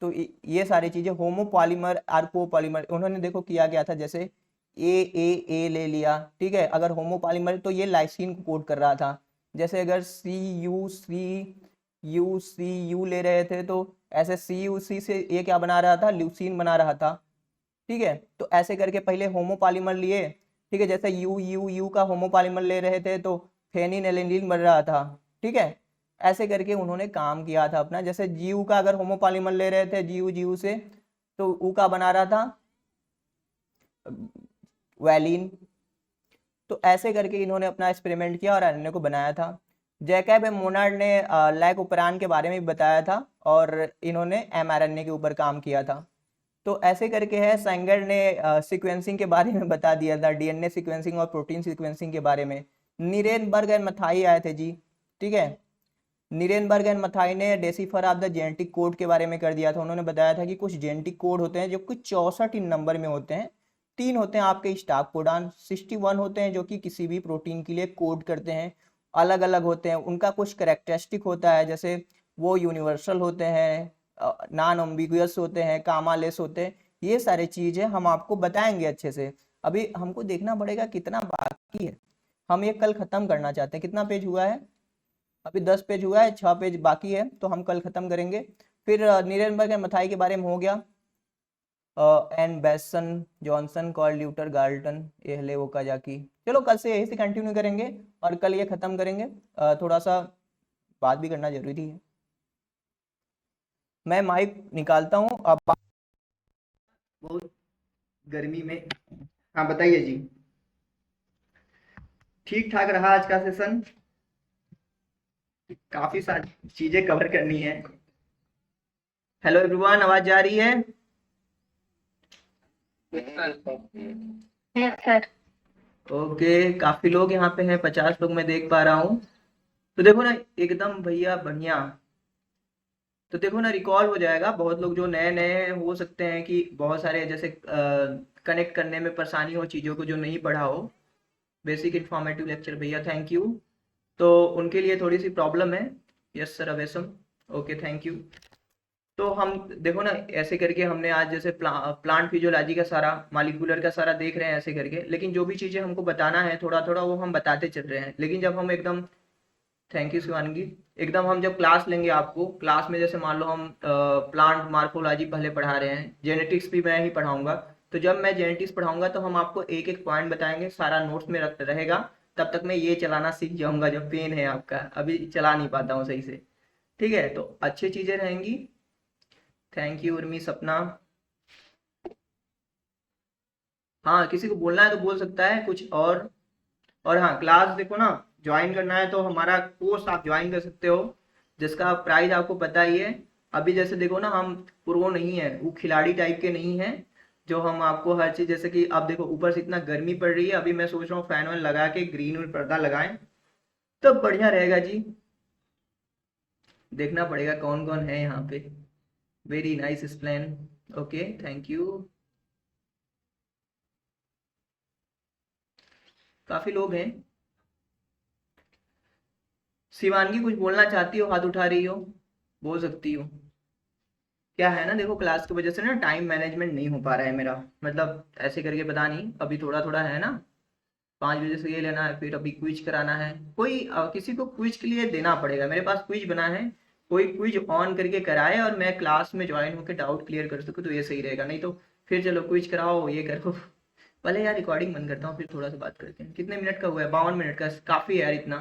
तो ये सारी चीजें, होमोपॉलीमर आर्कोपॉलीमर उन्होंने देखो किया गया था, जैसे ए ले लिया, ठीक है, अगर होमोपॉलीमर तो ये लाइसिन को कोड कर रहा था, जैसे अगर CU ले रहे थे तो ऐसे CUC से ये क्या बना रहा था, ल्यूसीन बना रहा था, ठीक है। तो ऐसे करके पहले होमोपॉलीमर लिए, ठीक है, जैसे यू का होमोपॉलीमर ले रहे थे तो फेनिलएलेनिन बन रहा था, ठीक है। ऐसे करके उन्होंने काम किया था अपना, जैसे जीयू का अगर होमोपॉलीमर ले रहे थे जीयू से, तो ऊ का बना रहा था वैलिन। तो ऐसे करके इन्होंने अपना एक्सपेरिमेंट किया और आरएनए को बनाया था। जैकब मोनार्ड ने लैकोपेरान के बारे में भी बताया था, और इन्होंने mRNA के ऊपर काम किया था। तो ऐसे करके है, सेंगर ने सीक्वेंसिंग के बारे में बता दिया था, डीएनए सीक्वेंसिंग और प्रोटीन सीक्वेंसिंग के बारे में। नीरेनबर्ग एंड मथाई आए थे जी, ठीक है। नीरेनबर्ग एंड मथाई ने decipher of the genetic code के बारे में कर दिया था। उन्होंने बताया था कि कुछ जेनेटिक कोड होते हैं जो कि 64 इन नंबर में होते हैं। 3 होते हैं आपके स्टॉप कोडान, 61 होते हैं जो कि किसी भी प्रोटीन के लिए कोड करते हैं, अलग अलग होते हैं, उनका कुछ करेक्टरिस्टिक होता है, जैसे वो यूनिवर्सल होते हैं, नॉन एम्बिगुअस होते हैं, कामालेस होते हैं। ये सारी चीजें हम आपको बताएंगे अच्छे से। अभी हमको देखना पड़ेगा कितना बाकी है। हम ये कल खत्म करना चाहते हैं। कितना पेज हुआ है? अभी 10 पेज हुआ है, 6 पेज बाकी है, तो हम कल खत्म करेंगे। फिर नीरेनबर्ग एंड मथाई के बारे में हो गया, एंड बेसन, जॉनसन, कॉल, ल्यूटर, गाल्टन, एहले, ओकाजाकी। चलो कल से यही से कंटिन्यू करेंगे और कल ये खत्म करेंगे। थोड़ा सा बात भी करना जरूरी है। मैं माइक निकालता हूँ अब। बहुत गर्मी में। हाँ बताइए जी। ठीक ठाक रहा आज का सेशन? काफी सारी चीजें कवर करनी है। हेलो एवरीवन, आवाज जा रही है? Yes sir. ओके, काफी लोग यहाँ पे हैं, 50 लोग मैं देख पा रहा हूँ। तो देखो ना एकदम भैया बढ़िया। तो देखो ना रिकॉल हो जाएगा। बहुत लोग जो नए नए हो सकते हैं कि बहुत सारे जैसे कनेक्ट करने में परेशानी हो चीज़ों को, जो नहीं पढ़ा हो। बेसिक इन्फॉर्मेटिव लेक्चर भैया, थैंक यू। तो उनके लिए थोड़ी सी प्रॉब्लम है। Yes sir, awesome, okay thank you. तो हम देखो ना ऐसे करके हमने आज जैसे प्लांट फिजियोलॉजी का सारा, मॉलिक्यूलर का सारा देख रहे हैं ऐसे करके, लेकिन जो भी चीज़ें हमको बताना है थोड़ा थोड़ा वो हम बताते चल रहे हैं। लेकिन जब हम एकदम, थैंक यू शिवानगी, एकदम हम जब क्लास लेंगे आपको, क्लास में जैसे मान लो हम प्लांट मार्फोलॉजी पहले पढ़ा रहे हैं, जेनेटिक्स भी मैं ही पढ़ाऊंगा। तो जब मैं जेनेटिक्स पढ़ाऊंगा तो हम आपको एक एक पॉइंट बताएंगे, सारा नोट्स में रहेगा। तब तक मैं ये चलाना सीख जाऊंगा। जो पेन है आपका, अभी चला नहीं पाता हूँ सही से, ठीक है। तो अच्छी चीजें रहेंगी। थैंक यू उर्मी, सपना। हाँ किसी को बोलना है तो बोल सकता है कुछ और हाँ क्लास देखो ना, ज्वाइन करना है तो हमारा कोर्स आप ज्वाइन कर सकते हो, जिसका प्राइस आपको पता ही है। अभी जैसे देखो ना, हम प्रो नहीं है, वो खिलाड़ी टाइप के नहीं है जो हम आपको हर चीज, जैसे कि अब देखो ऊपर से इतना गर्मी पड़ रही है, अभी मैं सोच रहा हूँ फैन वैन लगा के ग्रीन और पर्दा लगाएं तो बढ़िया रहेगा जी। देखना पड़ेगा कौन कौन है यहाँ पे। Very nice plan, okay thank you. काफी लोग हैं। शिवानगी कुछ बोलना चाहती हो? हाथ उठा रही हो, बोल सकती हो। क्या है ना, देखो क्लास की वजह से ना टाइम मैनेजमेंट नहीं हो पा रहा है मेरा, मतलब ऐसे करके पता नहीं, अभी थोड़ा थोड़ा है ना। 5 बजे से ये लेना है, फिर अभी क्विज कराना है। कोई किसी को क्विज के लिए देना पड़ेगा। मेरे पास क्विज बना है, कोई क्विज ऑन करके कराए और मैं क्लास में ज्वाइन होकर डाउट क्लियर कर सकूँ तो ये सही रहेगा। नहीं तो फिर चलो क्विज कराओ ये करो। पहले यार रिकॉर्डिंग बंद करता हूँ, फिर थोड़ा सा बात करते हैं। कितने मिनट का हुआ है? 52 मिनट का, काफी है यार इतना।